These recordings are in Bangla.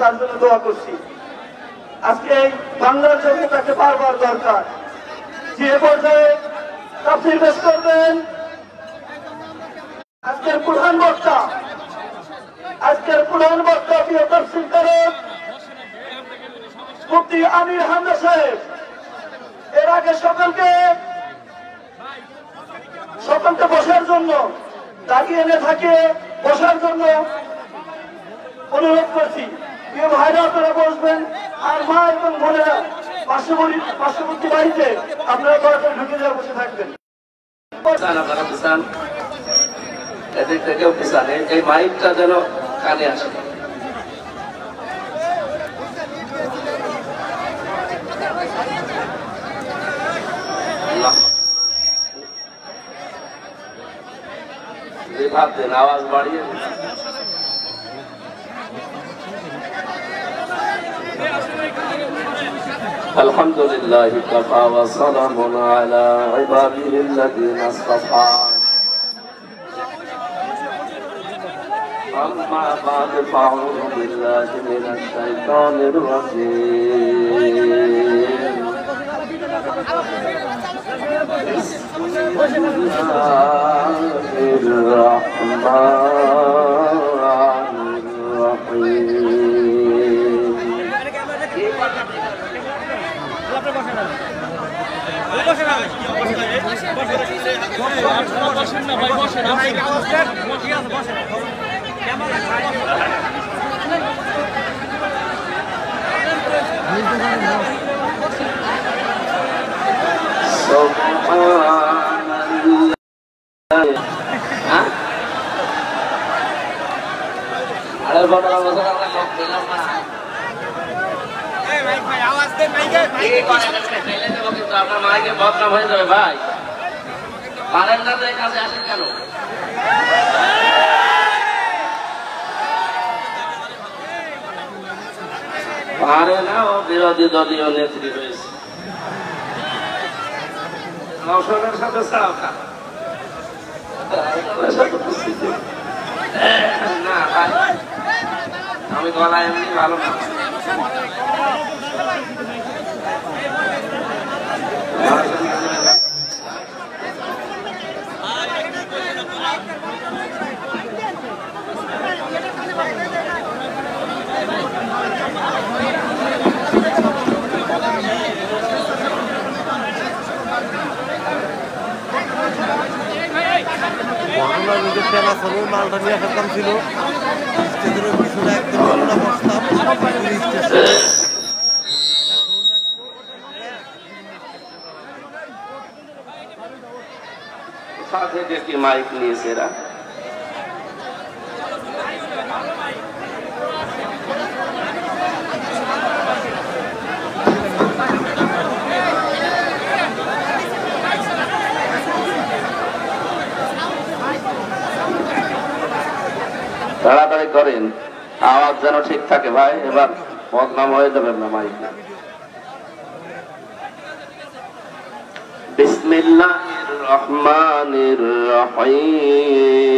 তার জন্য দোয়া করছি। আজকে এই বাংলার জন্য তাকে বারবার দরকার। যে পর্যায়ে তাফসীর পেশ করবেন আজকের প্রধান বক্তা প্রিয় তাফসীরকারক মুফতি আমির হামজা সাহেব। এর আগে সকলকে বসার জন্য, দাঁড়িয়ে এনে থাকে বসার জন্য অনুরোধ করছি। প্রিয় ভাইরা আপনারা বসবেন, আর মা এবং বোনেরা পার্শ্ববর্তী বাড়িতে আপনারা তাড়াতাড়ি ঢুকে যাওয়া বসে থাকবেন। এদিক থেকেও পিছানে এই মাইকটা যেন কানে আসে। ভাবতেন আওয়াজ বাড়িয়ে আলহামদুলিল্লাহি কাফা ওয়া সালামুন আলা ইবাদিহিল্লাযীনা ইসতাফা أما بعد فأعوذ بالله من الشيطان الرجيم بسم الله الرحمن الرحيم আপনার মাইকে বদনাম হয়ে যাবে ভাই। পারেন না তো এই কাজে আসেন কেন? পারে না, ও বিরোধী দলীয় নেত্রী রয়েছে। রওশনের সাথে না ভাই, আমি গলা এমনি ভালো না। মালটা নিয়ে আসার কাম ছিল, পিছনে একদম বসতাম। থেকে কি মাইক নিয়েছে এরা? তাড়াতাড়ি করেন, আওয়াজ যেন ঠিক থাকে ভাই। এবার বদনাম হয়ে যাবেন না মাইকে। বিসমিল্লাহির রহমানির রহিম।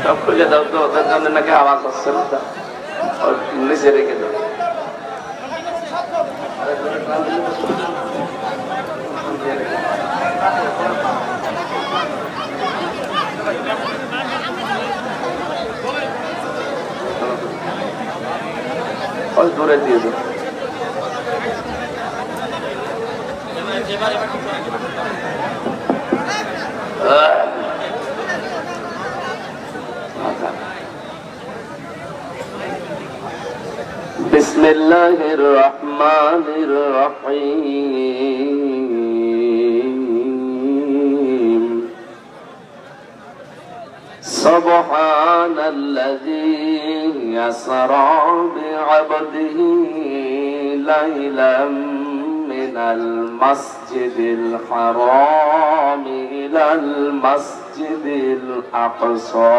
সব খুলে দাও তো, ওদের জন্য নাকি আওয়াজ আসছে না, নিচে রেখে দাও। দূরে দিয়ে দাও। বিসমিল্লাহির রহমানির রহিম। সুবহানাল্লাযী আসরা বি'আবদিহি লাইলাম মিনাল মাসজিদিল হারাম ইলাল মাসজিদ মাসজিদিল আকসা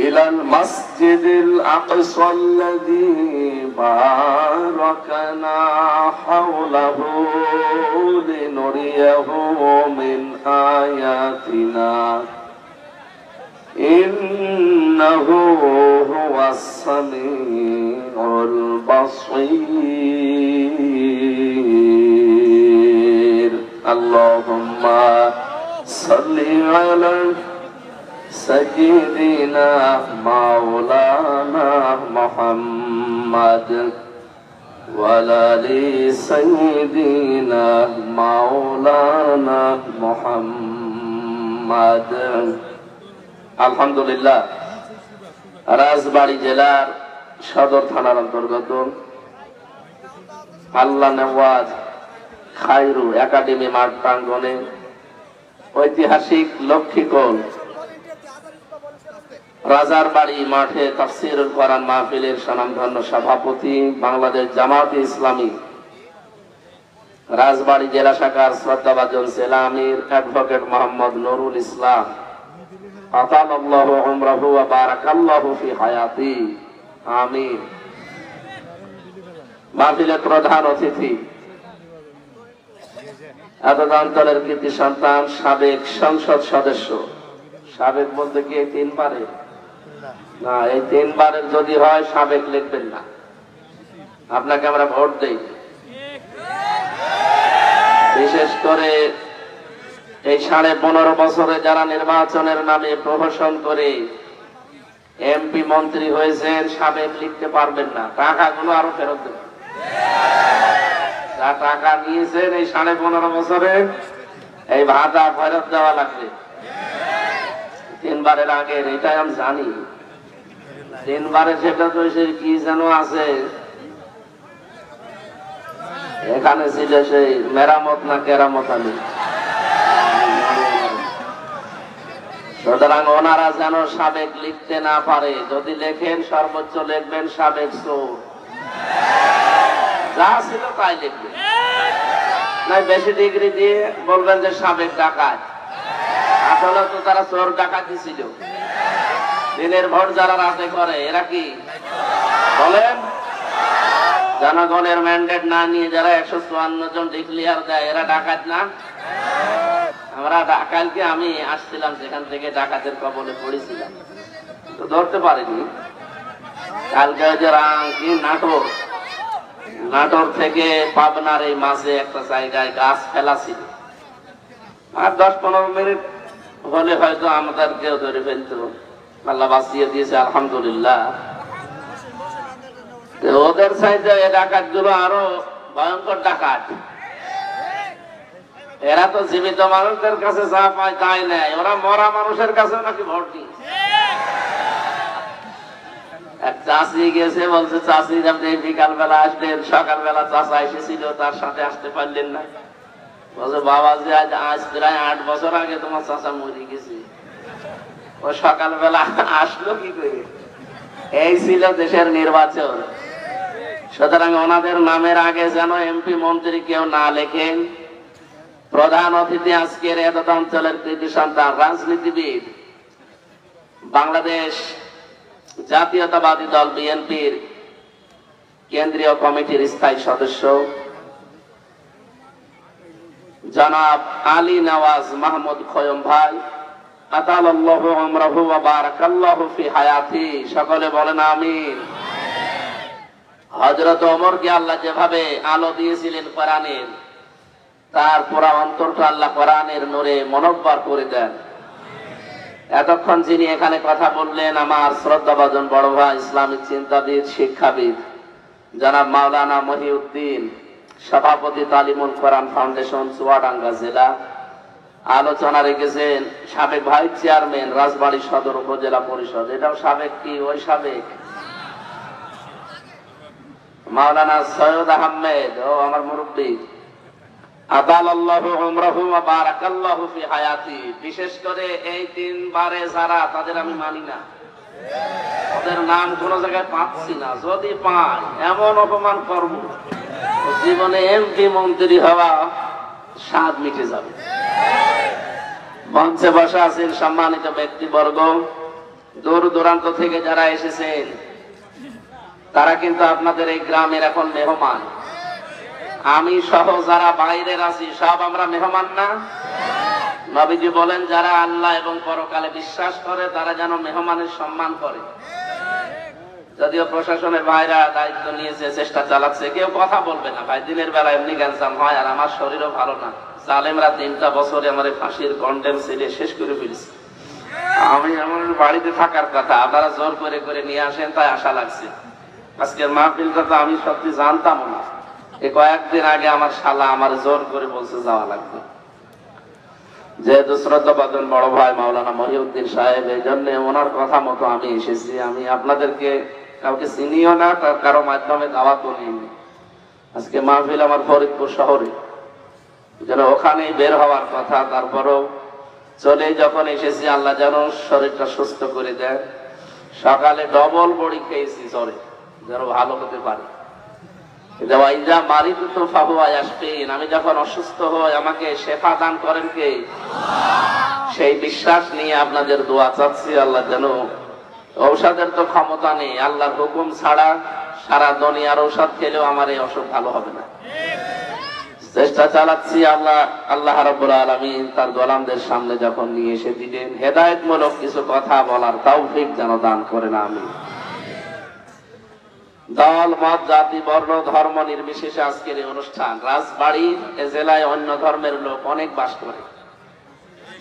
ইলাল মাসজিদিল আকসা আল্লাযী বারাকনা হাওলাহু লিনুরিয়াহু মিন আয়াতিনা ইন্নাহু হুয়াস সামিউল বাসীর আল্লাহুম্মা সাল্লি আলা সাইয়্যিদিনা মাওলানা মুহাম্মাদ ওয়া আলি সাইয়্যিদিনা মাওলানা মুহাম্মাদ। আলহামদুলিল্লাহ, রাজবাড়ী জেলার সদর থানার অন্তর্গত আল্লাহ নেওয়াজ খায়রু একাডেমি মাঠ প্রাঙ্গণে ঐতিহাসিক লক্ষ্মীকোল রাজার বাড়ি মাঠে তাফসীরুল কোরআন মাহফিলের স্বনামধন্য সভাপতি বাংলাদেশ জামায়াতে ইসলামী রাজবাড়ী জেলা শাখার শ্রদ্ধাভাজন জেলা আমির অ্যাডভোকেট মোহাম্মদ নুরুল ইসলাম আতালাল্লাহু উমরাহু ওয়া বারাকাল্লাহু ফি হায়াতি আমিন। মাহফিলের প্রধান অতিথি এতদ অঞ্চলের কৃতি সন্তান সাবেক সংসদ সদস্য, সাবেক বলতে কি 3 বারের না, এই 3 বারের যদি হয় সাবেক লিখবেন না, আপনাকে আমরা ভোট দেই। বিশেষ করে এই 15.5 বছরে যারা নির্বাচনের নামে প্রহসন করে এমপি মন্ত্রী হয়েছেন সাবেক লিখতে পারবেন না, টাকাগুলো আরো ফেরত দেবেন। যা টাকা নিয়েছেন এই 15.5 বছরে এই ভাতা ফেরত দেওয়া লাগবে। 3 বারের আগের এটাই আমি জানি, 3 বারে সেটা তো কি যেন আছে এখানে ছিল সেই মেরামত না কেরামত আলী। সুতরাং ওনারা যেন সাবেক লিখতে না পারে, যদি লেখেন সর্বোচ্চ লিখবেন সাবেক চোর, যা ছিল তাই লিখবেন, নাই বেশি ডিগ্রি দিয়ে বলবেন যে সাবেক ডাকাত। আসলে তো তারা চোর ডাকাতি ছিল। দিনের ভোট যারা রাতে করে এরা কি বলেন? জনগণের ম্যান্ডেট না নিয়ে যারা 154 জন ডিক্লিয়ার দেয় এরা ডাকাত না? আমরা কালকে আমি আসছিলাম সেখান থেকে ডাকাতের কবলে পড়েছিলাম, তো ধরতে পারিনি। কালকে ওই যে নাটোর থেকে পাবনার এই মাঝে একটা জায়গায় গাছ ফেলা ছিল, আর 10-15 মিনিট হলে হয়তো আমাদেরকেও ধরে ফেলতো, আল্লাহ বাঁচিয়ে দিয়েছে আলহামদুলিল্লাহ। ওদের চাইতে এই ডাকাত গুলো আরো ভয়ঙ্কর ডাকাত। এরা তো জীবিত মানুষদের কাছে যা পায় তাই নেয়, ওরা মরা মানুষের কাছে নাকি ভোট দিই। এক চাষি গেছে, বলছে চাষি আপনি বিকাল বেলা আসবেন, সকালবেলা চাষা এসেছিল তার সাথে আসতে পারলেন না। বলছে বাবাজি আজ প্রায় 8 বছর আগে তোমার চাষা মরে গেছে, ও সকালবেলা আসলো কি করে? এই ছিল দেশের নির্বাচন। সুতরাং ওনাদের নামের আগে যেন এমপি মন্ত্রী কেউ না লেখেন। প্রধান অতিথি আজকের এতদ অঞ্চলের কৃতি সন্তান রাজনীতিবিদ, বাংলাদেশ জাতীয়তাবাদী দল বিএনপির কেন্দ্রীয় কমিটির স্থায়ী সদস্য জনাব আলী নওয়াজ মাহমুদ খয়ম ভাই, আতালাল্লাহু উমরাহু ওয়া বারাকাল্লাহু ফি হায়াতি, সকলে বলেন আমিন। হযরত ওমরকে আল্লাহ যেভাবে আলো দিয়েছিলেন কোরআনের, তার পুরা অন্তরটা আল্লাহ কোরআনের নূরে মনোজ্জ্বল করে দেন। এতক্ষণ যিনি এখানে কথা বললেন আমার শ্রদ্ধাভাজন বড় ভাই, ইসলামিক চিন্তাবিদ, শিক্ষাবিদ জনাব মাওলানা মহিউদ্দিন, সভাপতি তালিমুল কোরআন ফাউন্ডেশন চুয়াডাঙ্গা জেলা। আলোচনা রেখেছেন সাবেক ভাইস চেয়ারম্যান রাজবাড়ী সদর উপজেলা পরিষদ, এটাও সাবেক কি ওই সাবেক মাওলানা সৈয়দ আহমেদ, ও আমার মুরব্বী, আতালাল্লাহু উমরাহু ওয়া বারাকাল্লাহু ফি হায়াতি। বিশেষ করে এই 3 বারে যারা, তাদের আমি মানি না, ওদের নাম কোন জায়গায় পাচ্ছি না। যদি পাই এমন অপমান করব, জীবনে এমপি মন্ত্রী হওয়া স্বাদ মিটে যাবে। মঞ্চে বসা আছেন সম্মানিত ব্যক্তিবর্গ, দূর দূরান্ত থেকে যারা এসেছেন তারা কিন্তু আপনাদের এই গ্রামের এখন মেহমান। আমি সহ যারা বাইরের আছি সব আমরা মেহমান না? নবীজি বলেন যারা আল্লাহ এবং পরকালে বিশ্বাস করে তারা যেন মেহমানের সম্মান করে। যদিও প্রশাসনের ভাইরা দায়িত্ব নিয়েছে, চেষ্টা চালাচ্ছে, কেউ কথা বলবে না ভাই, দিনের বেলা এমনি গ্যাঞ্জাম হয়, আর আমার শরীরও ভালো না। জালেমরা 3টা বছরে আমার ফাঁসির কন্ডেম ছেড়ে শেষ করে ফেলেছে। আমি আমার বাড়িতে থাকার কথা, আপনারা জোর করে করে নিয়ে আসেন, তাই আশা লাগছে। আজকের মাহফিলটা তো আমি সত্যি জানতাম না। এই কয়েকদিন আগে আমার শালা আমার জোর করে বলছে যাওয়া লাগবে, যেহেতু শ্রদ্ধাভাজন বড় ভাই মাওলানা মহিউদ্দিন সাহেব, এই জন্য ওনার কথা মতো আমি এসেছি। আমি আপনাদেরকে কাউকে চিনিও না, কারো মাধ্যমে দাওয়াতও নিইনি। আজকে মাহফিল আমার ফরিদপুর শহরে, যেন ওখানেই বের হওয়ার কথা, তারপরও চলে যখন এসেছি আল্লাহ যেন শরীরটা সুস্থ করে দেয়। সকালে ডবল বড়ি খেয়েছি জ্বরে, যেন ভালো হতে পারে। আমি যখন অসুস্থ হই আমাকে শেফা দান করেন কে? সেই বিশ্বাস নিয়ে আপনাদের দোয়া চাচ্ছি। আল্লাহ যেন, ঔষধের তো ক্ষমতা নেই, আল্লাহর হুকুম ছাড়া সারা দুনিয়ার ঔষধ খেলেও আমার এই অসুখ ভালো হবে না। চেষ্টা চালাচ্ছি। আল্লাহ রাব্বুল আলামিন তার গোলামদের সামনে যখন নিয়ে এসে দিলেন, হেদায়েতমূলক কিছু কথা বলার তৌফিক যেন দান করেন। আমিন। দল মত জাতি বর্ণ ধর্ম নির্বিশেষে আজকের এই অনুষ্ঠান। রাজবাড়ির এ জেলায় অন্য ধর্মের লোক অনেক বাস করে,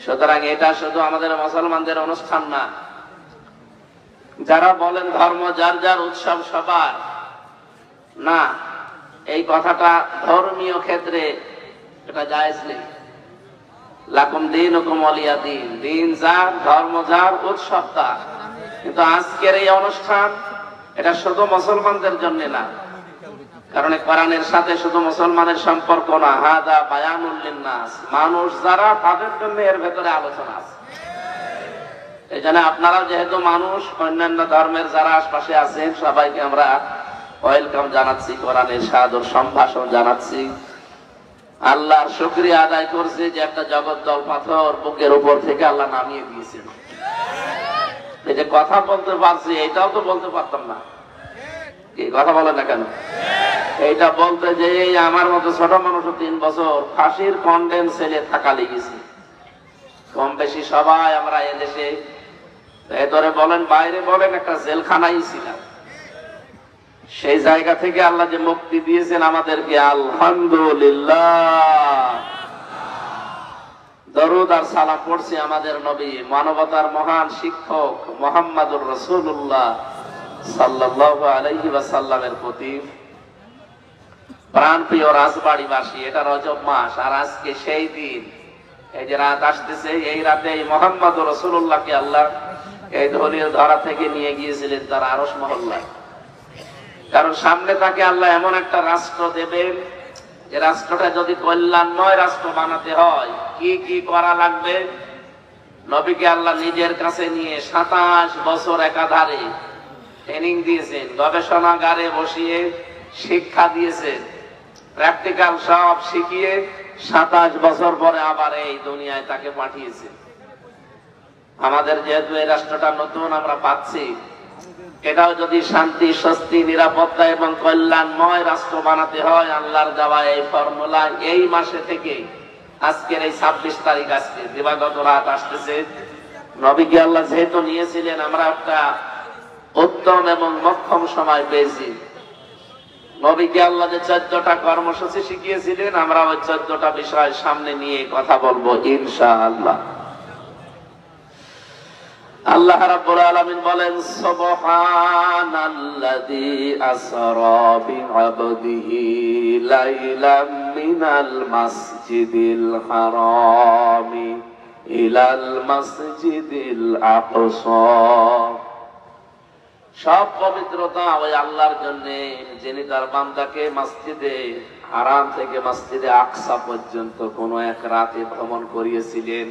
সুতরাং এটা শুধু আমাদের মুসলমানদের অনুষ্ঠান না। যারা বলেন ধর্ম যার যার, উৎসব সবার, না, এই কথাটা ধর্মীয় ক্ষেত্রে এটা জায়েজ নেই। লাকুম দীনুকুম ওয়ালিয়া দীন, দিন যার, ধর্ম যার, উৎসব তার। কিন্তু আজকের এই অনুষ্ঠান এটা শুধু মুসলমানদের জন্য না, কারণ কোরআনের সাথে শুধু মুসলমানের সম্পর্ক না, হাদা বায়ানুল লিন্নাস, মানুষ যারা তাদের জন্য এর ভেতরে আলোচনা আছে। এই জন্য আপনারা যেহেতু মানুষ, অন্যান্য ধর্মের যারা আশপাশে আছেন সবাইকে আমরা ওয়েলকাম জানাচ্ছি, কোরআনের সাদর সম্ভাষণ জানাচ্ছি। আল্লাহর শুকরিয়া আদায় করছি যে একটা জগদ্দল পাথর বুকের উপর থেকে আল্লাহ নামিয়ে দিয়েছেন। এই যে কথা বলতে পারছি, এটাও তো বলতে পারতাম না। কি কথা বলে না কেন? এইটা বলতে যে আমার মতো ছোট মানুষ 3 বছর ফাঁসির কন্ডেম ছেলে থাকা লেগেছে। কম বেশি সবাই আমরা এদেশে, ভেতরে বলেন বাইরে বলেন, একটা জেলখানাই ছিলাম। সেই জায়গা থেকে আল্লাহ যে মুক্তি দিয়েছেন আমাদেরকে, আলহামদুলিল্লাহ। দরুদ আর সালাম পড়ছি আমাদের নবী, মানবতার মহান শিক্ষক মুহাম্মদুর রাসূলুল্লাহ সাল্লাল্লাহু আলাইহি ওয়াসাল্লামের প্রতি। প্রাণপ্রিয় রাজবাড়িবাসী, এটা রজব মাস, আর আজকে সেই দিন, এই যে রাত আসতেছে, এই রাতে এই মুহাম্মদুর রাসূলুল্লাহকে আল্লাহ এই ধরনের ধরা থেকে নিয়ে গিয়েছিলেন তার আরশ মহল্লায়। কারণ সামনে তাকে আল্লাহ এমন একটা রাষ্ট্র দেবেন, যে রাষ্ট্রটা যদি কল্যাণময় রাষ্ট্র বানাতে হয় কি কি করা লাগবে, নবীকে আল্লাহ নিজের কাছে নিয়ে 27 বছর একাধারে ট্রেনিং দিয়েছেন, গবেষণাগারে বসিয়ে শিক্ষা দিয়েছেন, প্র্যাকটিক্যাল সব শিখিয়ে 27 বছর পরে আবার এই দুনিয়ায় তাকে পাঠিয়েছেন। আমাদের যেহেতু এই রাষ্ট্রটা নতুন আমরা পাচ্ছি, এটাও যদি শান্তি, স্বস্তি, নিরাপত্তা এবং কল্যাণময় রাষ্ট্র বানাতে হয়, আল্লাহর দেওয়া এই ফর্মুলা এই মাসে থেকে, আজকের এই 26 তারিখ, আজকে দিবাগত রাত আসতেছে, নবীকে আল্লাহ যেহেতু নিয়েছিলেন, আমরা একটা উত্তম এবং মক্ষম সময় পেয়েছি। নবীকে আল্লাহ যে 14টা কর্মসূচি শিখিয়েছিলেন, আমরা ওই 14টা বিষয় সামনে নিয়ে কথা বলবো ইনশাআল্লাহ। আল্লাহ রাব্বুল আলামিন বলেন, সুবহানাল্লাযী আসরা বিআবদিহি লাইলাম মিনাল মাসজিদিল হারামি ইলাল মাসজিদিল আকসা। সব পবিত্রতা ওই আল্লাহর জন্য, যিনি তার বান্দাকে মসজিদে হারাম থেকে মসজিদে আকসা পর্যন্ত কোন এক রাতে ভ্রমণ করিয়েছিলেন।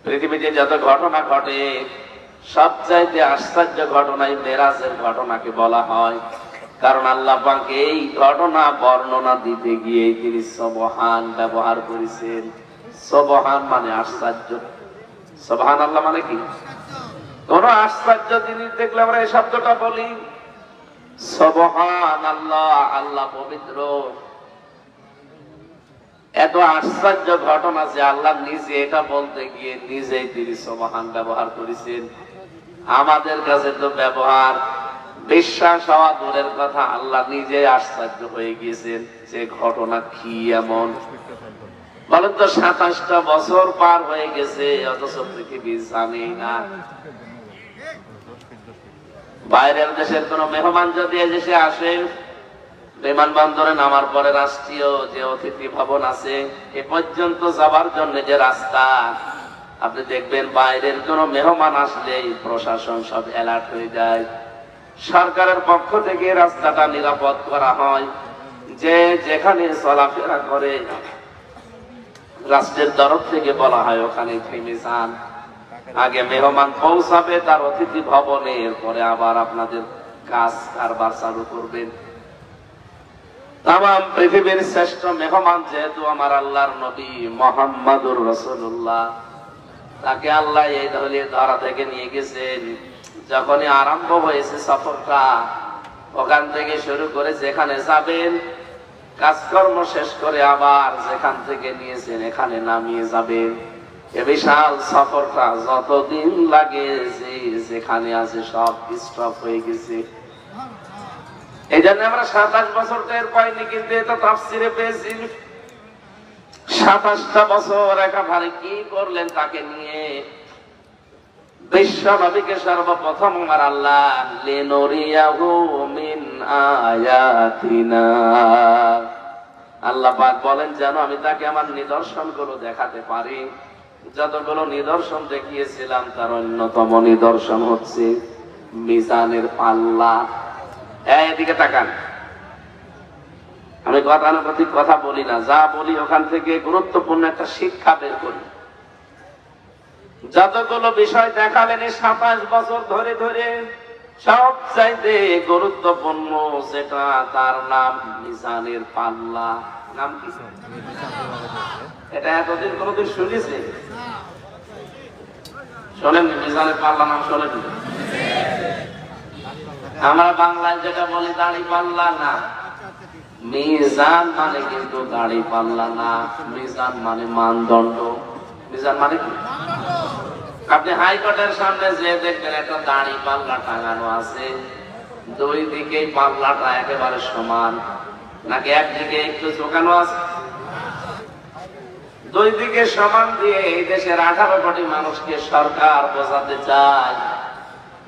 পৃথিবীতে যত ঘটনা ঘটে, সবচাইতে আশ্চর্য ঘটনাই মেরাজের ঘটনাকে বলা হয়। কারণ আল্লাহ পাক এই ঘটনা বর্ণনা দিতে গিয়ে তিনি সুবহান ব্যবহার করেছেন। সুবহান মানে আশ্চর্য, সুবহানাল্লাহ মানে কি? কোন আশ্চর্য জিনিস দেখলে আমরা এই শব্দটা বলি সুবহানাল্লাহ, আল্লাহ পবিত্র। এত আশ্চর্য ঘটনা যে আল্লাহ নিজে এটা বলতে গিয়ে নিজেই তিনি সুবহান ব্যবহার করেছেন। আমাদের কাছে তো ব্যবহার বিশ্বাস হওয়া দূরের কথা, আল্লাহ নিজে আশ্চর্য হয়ে গিয়েছেন যে ঘটনা কি এমন। বলেন তো 27টা বছর পার হয়ে গেছে অথচ পৃথিবী জানে না। বাইরের দেশের কোন মেহমান যদি এদেশে আসে, বিমানবন্দরে নামার পরে রাষ্ট্রীয় যে অতিথি ভবন আছে এ পর্যন্ত যাবার জন্য যে রাস্তা, আপনি দেখবেন বাইরের কোন মেহমান আসলে প্রশাসন সব অ্যালার্ট হয়ে যায়। সরকারের পক্ষ থেকে রাস্তাটা নিরাপদ করা হয়, যে যেখানে চলাফেরা করে রাষ্ট্রের তরফ থেকে বলা হয় ওখানে থেমে যান। আগে মেহমান পৌঁছাবে তার অতিথি ভবনে, এরপরে আবার আপনাদের কাজ কারবার চালু করবেন। তামাম পৃথিবীর শ্রেষ্ঠ মেহমান যেহেতু আমার আল্লাহর নবী মুহাম্মাদুর রাসূলুল্লাহ, তাকে আল্লাহ এই ধরা থেকে নিয়ে গেছেন। যখনই আরম্ভ হয়েছে সফরটা, ওখান থেকে শুরু করে যেখানে যাবেন কাজকর্ম শেষ করে আবার যেখান থেকে নিয়েছেন এখানে নামিয়ে যাবেন। এ বিশাল সফরটা যতদিন লাগে যেখানে আছে সব স্টপ হয়ে গেছে। এই জন্য আমরা 27 বছর টের পাইনি, কিন্তু এটা তাফসিরে পেয়েছি। 27টা বছর একেবারে কি করলেন তাকে নিয়ে। বিশ্ব নবীকে সর্বপ্রথম আমার আল্লাহ লিনুরিয়াহু মিন আয়াতিনা, আল্লাহ পাক বলেন যেন আমি তাকে আমার নিদর্শনগুলো দেখাতে পারি। যতগুলো নিদর্শন দেখিয়েছিলাম তার অন্যতম নিদর্শন হচ্ছে মিজানের পাল্লা। এদিকে তাকান, আমি গতানুগতিক কথা বলি না, যা বলি ওখান থেকে গুরুত্বপূর্ণ একটা শিক্ষা বের করি। যতগুলো বিষয় দেখালেন 27 বছর ধরে ধরে সবচাইতে গুরুত্বপূর্ণ যেটা তার নাম মিজানের পাল্লা। নাম কি? এটা এতদিন কোনদিন শুনেছে? শোনেন মিজানের পাল্লা নাম শোনেন? আমরা বাংলায় যেটা বলি দাড়ি পাল্লা না, মিজান মানে কিন্তু দাড়ি পাল্লা না, মিজান মানে মানদণ্ড। মিজান মানে কি? আপনি হাইকোর্টের সামনে যে দেখবেন একটা দাড়ি পাল্লা টাঙানো আছে, দুই দিকে পাল্লাটা একেবারে সমান নাকি একদিকে একটু ঝোঁকানো আছে? দুই দিকে সমান দিয়ে এই দেশের 18 কোটি মানুষকে সরকার বোঝাতে চায়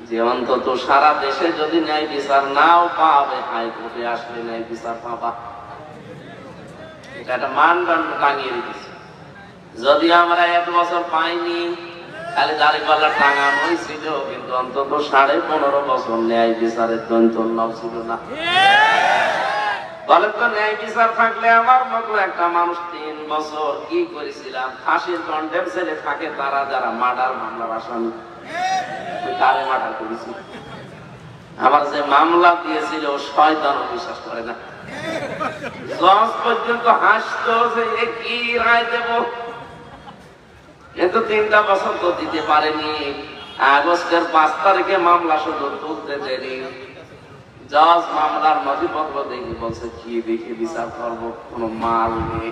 যে অন্তত সারা দেশে যদি ন্যায় বিচার নাও পাবে, হাইকোর্টে আসলে ন্যায় বিচার পাবা। এটা একটা মানদণ্ড টাঙিয়ে রেখেছে। যদি আমরা 1 বছর পাইনি, খালি দাড়ি পাল্লা টাঙানোই ছিল, কিন্তু অন্তত 15.5 বছর ন্যায় বিচারের দন্তন্যাও ছিল না। বলেন তো, ন্যায় বিচার থাকলে আমার মতো একটা মানুষ 3 বছর কি করেছিলাম, ফাঁসির কন্ডেম ছেলে থাকে তারা যারা মার্ডার মামলার আসামি, তারে মার্ডার করেছি। আমার যে মামলা দিয়েছিল শয়তানও বিশ্বাস করে না। জজ পর্যন্ত হাসতো যে কি রায় দেব, কিন্তু 3টা বছর তো দিতে পারেনি। আগস্টের 5 তারিখে মামলা শুধু তুলতে দেরি। জজ মামলার নথিপত্র দেখি বলছে কি দেখে বিচার করবো, কোন মাল নেই।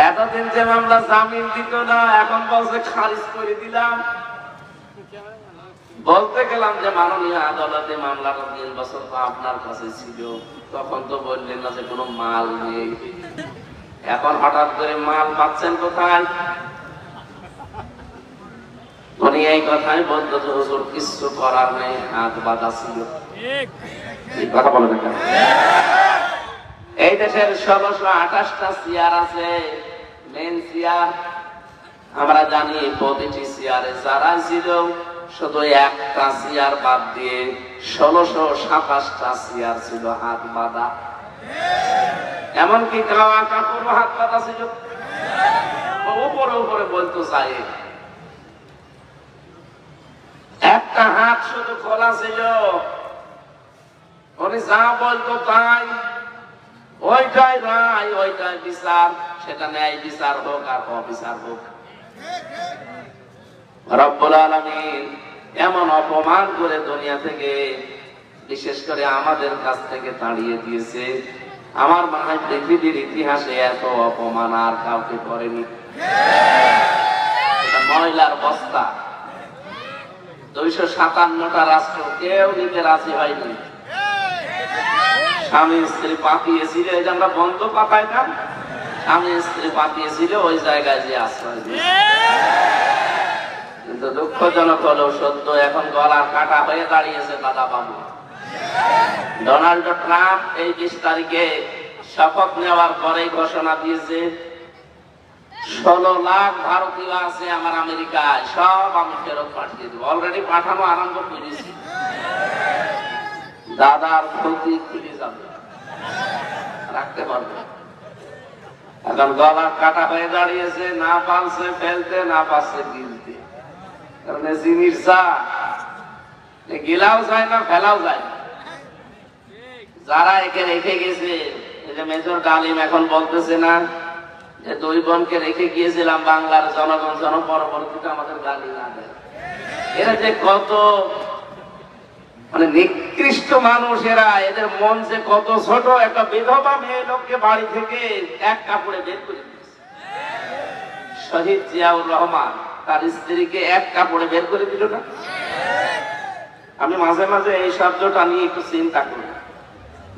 এতদিন যে মামলা জামিন দিত না, এখন বলছে খারিজ করে দিলাম। বলতে গেলাম যে মাননীয় আদালতে মামলাটা 3 বছর তো আপনার কাছে ছিল, তখন তো বললেন না যে কোনো মাল নেই। এখন হঠাৎ করে মাল পাচ্ছেন কোথায়? উনি এই কথাই বলতো যে হুজুর কিছু করার নেই, হাত বাঁধা ছিল। কথা বলে না কেন? এই দেশের 1628টা চেয়ার আছে, মেন চেয়ার। আমরা জানি প্রতিটি চেয়ারে যারা ছিল শুধু একটা চেয়ার বাদ দিয়ে 1627টা চেয়ার ছিল হাত বাঁধা। এমনকি কাওয়া কাপড় হাত বাঁধা ছিল। উপরে উপরে বলতো চাই, একটা হাত শুধু খোলা ছিল। উনি যা বলতো তাই, ওইটাই রায়, ওইটাই বিচার, সেটা ন্যায় বিচার হোক আর অবিচার হোক। রব্বুল আলামিন এমন অপমান করে দুনিয়া থেকে, বিশেষ করে আমাদের কাছ থেকে তাড়িয়ে দিয়েছে। আমার মনে হয় পৃথিবীর ইতিহাসে এত অপমান আর কাউকে করেনি। এটা ময়লার বস্তা, 257টা রাষ্ট্র কেউ নিতে রাজি হয়নি। স্বামী স্ত্রী পাঠিয়েছিল, এই যে আমরা বন্ধ পাঠাই না, স্বামী স্ত্রী পাঠিয়েছিল ওই জায়গায় যে আশ্রয় দিয়েছে। কিন্তু দুঃখজনক হলেও সত্য, এখন গলার কাটা হয়ে দাঁড়িয়েছে দাদা বাবু। ডোনাল্ড ট্রাম্প এই 20 তারিখে শপথ নেওয়ার পরেই ঘোষণা দিয়েছে 16 লাখ ভারতীয় আছে আমার আমেরিকায়, সব আমি ফেরত পাঠিয়ে দেবো। অলরেডি পাঠানো আরম্ভ করেছি। দাদার ক্ষতি খুলে যাবে, রাখতে পারবে। এখন গলার কাটা হয়ে দাঁড়িয়েছে, না পারছে ফেলতে, না পারছে গিলতে। কারণ জিনিস যা গিলাও যায় না, ফেলাও যায় না। যারা একে রেখে গেছে, এই যে মেজর ডালিম এখন বলতেছে না যে 2 বোনকে রেখে গিয়েছিলাম বাংলার জনগণ যেন পরবর্তীতে আমাদের গালি না দেয়। এরা যে কত মানে নিকৃষ্ট মানুষ, এরা, এদের মন যে কত ছোট। একটা বিধবা মেয়ে লোককে বাড়ি থেকে এক কাপড়ে বের করে দিয়েছে। শহীদ জিয়াউর রহমান তার স্ত্রীকে এক কাপড়ে বের করে দিল না। আমি মাঝে মাঝে এই শব্দটা নিয়ে একটু চিন্তা করি।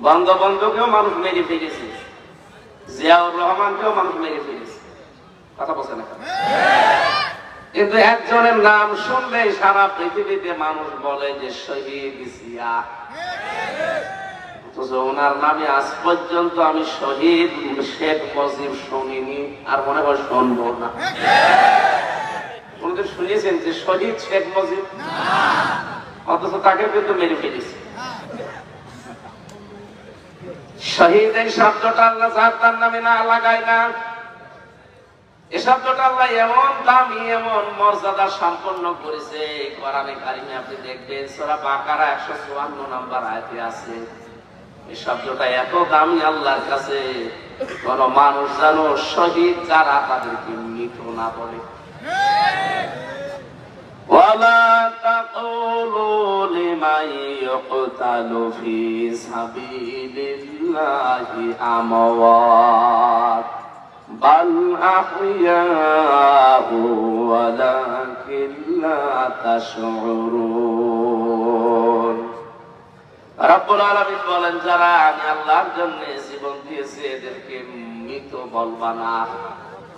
বঙ্গবন্ধুকেও মানুষ মেরে ফেলেছে, জিয়াউর রহমানকেও মানুষ মেরে ফেলেছে, কথা বলছে না। কিন্তু একজনের নাম শুনলে সারা পৃথিবীতে মানুষ বলে যে শহীদ জিয়া। অথচ ওনার নামে আজ পর্যন্ত আমি শহীদ শেখ মুজিব শুনিনি, আর মনে হয় শুনবো না। উনি শুনেছেন যে শহীদ শেখ মুজিব, অথচ তাকে কিন্তু মেরে ফেলেছে। শহীদ এই শব্দটা আল্লাহ যার নামে না লাগায় না। এই শব্দটা আল্লাহ এমন দামি, এমন মর্যাদা সম্পন্ন করেছে। কোরআনে কারিমে আপনি দেখবেন সূরা বাকারা 154 নম্বর আয়াতে আছে। এই শব্দটা এত দামি আল্লাহর কাছে, কোন মানুষ যেন শহীদ যারা তাদেরকে মৃত না বলে। وَلَا تَقُولُوا لِمَن يُقْتَلُ فِي سَبِيلِ اللَّهِ أَمْوَاتٌ بَلْ أَحْيَاءٌ وَلَكِنْ لَا تَشْعُرُونَ। রব্বুল আলামিন বলেন, যারা আমি আল্লাহর জন্য জীবন দিয়েছে এদেরকে মৃত বলবা না।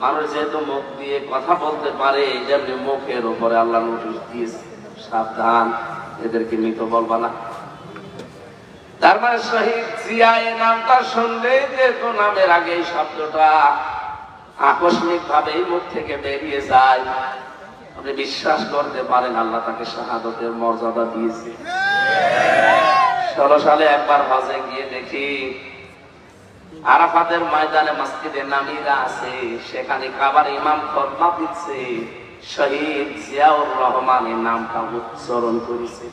মানুষ যেহেতু মুখ দিয়ে কথা বলতে পারে, যেমনি মুখের উপরে আল্লাহ নোটিশ দিয়েছে, সাবধান, এদেরকে মৃত বলবা না। তার মানে শহীদ জিয়া এই নামটা শুনলে, যেহেতু নামের আগে এই শব্দটা আকস্মিক ভাবে মুখ থেকে বেরিয়ে যায়, আপনি বিশ্বাস করতে পারেন আল্লাহ তাকে শাহাদতের মর্যাদা দিয়েছে। 16 সালে একবার হজে গিয়ে দেখি আরাফাতের ময়দানে মসজিদে নামিরা আছে, সেখানে কাবার ইমাম খুতবা দিচ্ছে, শহীদ জিয়াউর রহমানের নামটা উচ্চারণ করেছে।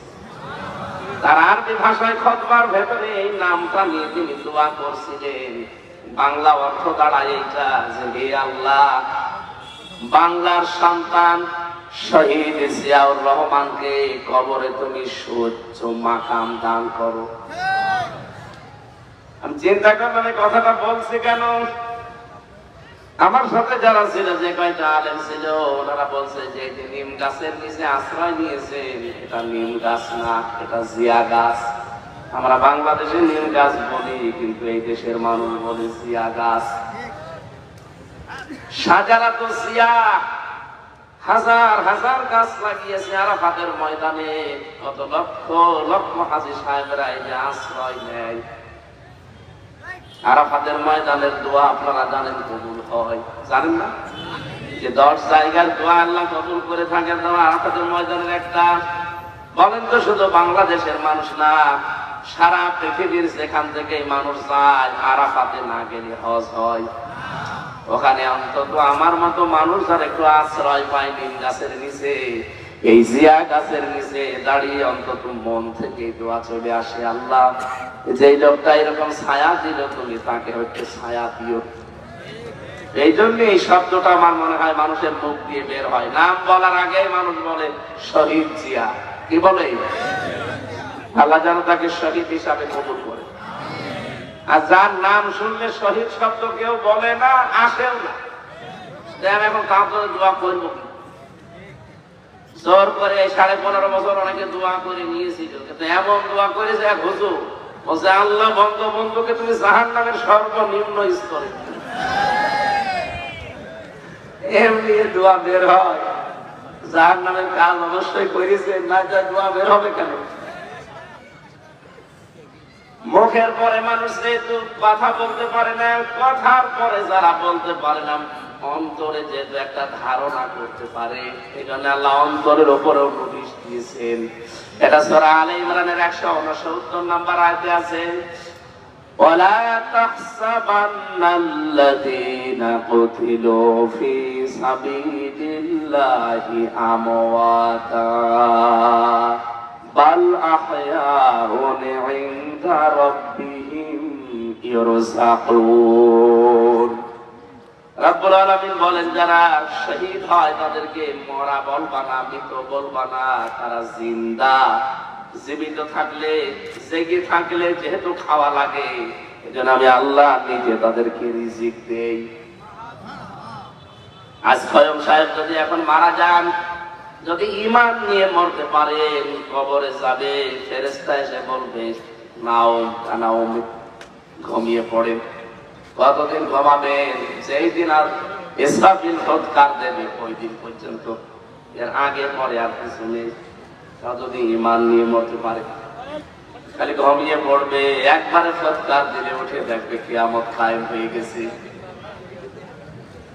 তার আরবি ভাষায় খুতবার ভেতরে এই নামটা নিয়ে তিনি দোয়া করছিলেন। বাংলা অর্থ দাঁড়ায় এইটা যে, হে আল্লাহ, বাংলার সন্তান শহীদ জিয়াউর রহমানকে কবরে তুমি সুউচ্চ মাকাম দান করো। আমি চিন্তা করলাম এই কথাটা বলছি কেন। আমার সাথে যারা ছিল, যে কয়টা আলেম ছিল, ওনারা বলছে যে নিম গাছের নিচে আশ্রয় নিয়েছে, এটা নিম গাছ না, এটা জিয়া গাছ। আমরা বাংলাদেশে নিম গাছ বলি, কিন্তু এই দেশের মানুষ বলে জিয়া গাছ। শাজারাত জিয়া, হাজার হাজার গাছ লাগিয়েছে আরাফাতের ময়দানে। কত লক্ষ লক্ষ হাজী সাহেবরা এই যে আশ্রয় নেয়। আরাফাতের ময়দানের দোয়া আপনারা জানেন কবুল হয়, জানেন না? যে 10 জায়গার দোয়া আল্লাহ কবুল করে থাকেন, আরাফাতের ময়দানের একটা। বলেন তো শুধু বাংলাদেশের মানুষ না, সারা পৃথিবীর যেখান থেকে মানুষ যায়, আরাফাতে না গেলে হজ হয়। ওখানে অন্তত আমার মতো মানুষ যারা একটু আশ্রয় পায় নিম গাছের নিচে, এই জিয়া গাছের নিচে দাঁড়িয়ে অন্তত মন থেকে দোয়া চলে আসে, আল্লাহ যেই লোকটা এরকম ছায়া দিল তুমি তাকে হচ্ছে ছায়া দিও। এই জন্য এই শব্দটা আমার মনে হয় মানুষের মুখ দিয়ে বের হয়, নাম বলার আগে মানুষ বলে শহীদ জিয়া। কি বলে? আল্লাহ যেন তাকে শহীদ হিসাবে কবুল করে। আর যার নাম শুনলে শহীদ শব্দ কেউ বলে না, আসেও না, আমি এখন কাউ করে দোয়া করবো কি? জোর করে 15.5 বছর অনেকে দোয়া করে নিয়েছিল, কিন্তু এমন দোয়া করেছে এক হুজুর বলছে, আল্লাহ বঙ্গবন্ধুকে তুমি জাহান্নামের সর্বনিম্ন স্তরে। এমনি দোয়া বের হয়, জাহান্নামের কাজ অবশ্যই করেছে, না যা দোয়া বের হবে কেন? মুখের পরে মানুষ যেহেতু কথা বলতে পারে না, কথার পরে যারা বলতে পারে না, অন্তরে যেহেতু একটা ধারণা করতে পারে, এই জন্য আল্লাহ অন্তরের উপরেও নোটিশ দিয়েছেন। এটা সূরা আলে ইমরানের 169 নম্বর আয়াতে আছে, ওয়ালা তাহসাবান্নাল্লাযীনা কুতিলু ফী সাবিলিল্লাহি আমওয়াতা বাল আহয়াউন ইনদা রাব্বিহিম ইরযাকুন। রব্বুল আলামিন বলেন, যারা শহীদ হয় তাদেরকে মরা বলবা না, মৃত বলবা না, তারা জিন্দা। জীবিত থাকলে, জেগে থাকলে যেহেতু খাওয়া লাগে, এজন্য আমি আল্লাহ নিজে তাদেরকে রিজিক দেই। আজ খয়ম সাহেব যদি এখন মারা যান, যদি ঈমান নিয়ে মরতে পারেন, কবরে যাবে, ফেরেশতা এসে বলবে নাওম কানাওম, ঘুমিয়ে পড়েন। কতদিন ঘুমাবেন? যেই দিন আর ইসরাফিল সৎকার দেবে ওই দিন পর্যন্ত, এর আগে পরে আর কিছু নেই। যদি ঈমান নিয়ে মরতে পারে, খালি ঘুমিয়ে পড়বে, একবারে সৎকার দিলে উঠে দেখবে কিয়ামত কায়েম হয়ে গেছে।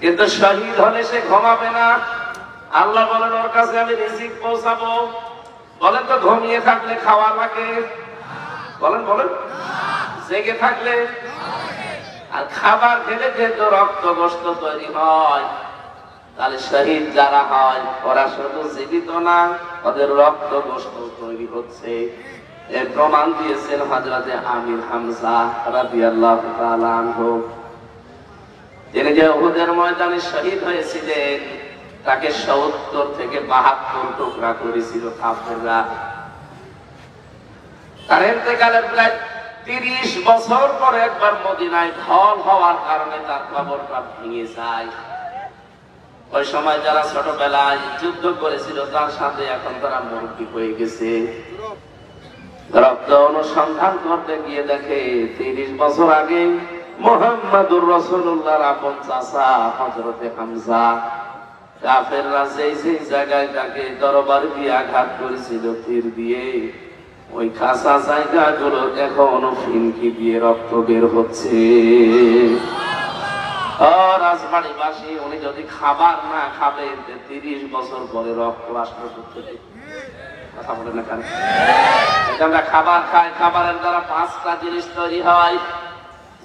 কিন্তু শহীদ হলে সে ঘুমাবে না। আল্লাহ বলেন, ওর কাছে আমি রিজিক পৌঁছাবো। বলেন তো, ঘুমিয়ে থাকলে খাওয়া লাগে? বলেন বলেন। জেগে থাকলে? আর খাবার খেলে যেহেতু রক্ত গোশত তৈরি হয়, তাহলে শহীদ যারা হয় ওরা শুধু জীবিত না, ওদের রক্ত গোশত তৈরি হচ্ছে। এর প্রমাণ দিয়েছেন হযরতে আমির হামজা রাদিয়াল্লাহু তাআলা আনহু। তিনি যে উহুদের ময়দানে শহীদ হয়েছিলেন, তাকে 70 থেকে 72 টুকরা করেছিল কাফেররা। তার ইন্তেকালের প্রায় 30 বছর পরে একবার মদিনায় ঢল হওয়ার কারণে তার কবরটা ভেঙে যায়। ওই সময় যারা ছোটবেলায় যুদ্ধ করেছিল তার সাথে এখন তারা মুরব্বী হয়ে গেছে। রক্ত অনুসন্ধান করতে গিয়ে দেখে 30 বছর আগে মুহাম্মাদুর রাসূলুল্লাহর আপন চাচা হযরতে হামজা কাফেররা যেই জায়গায় তাকে তরবারি দিয়ে আঘাত করেছিল তীর দিয়ে, ওই কাঁচা জায়গাগুলো এখনো ফিনকি দিয়ে রক্ত বের হচ্ছে। রাজবাড়িবাসী উনি যদি খাবার না খাবে, 30 বছর পরে রক্ত আসলো করতে। কথা বলে না কেন? আমরা খাবার খাই, খাবারের দ্বারা 5টা জিনিস তৈরি হয়।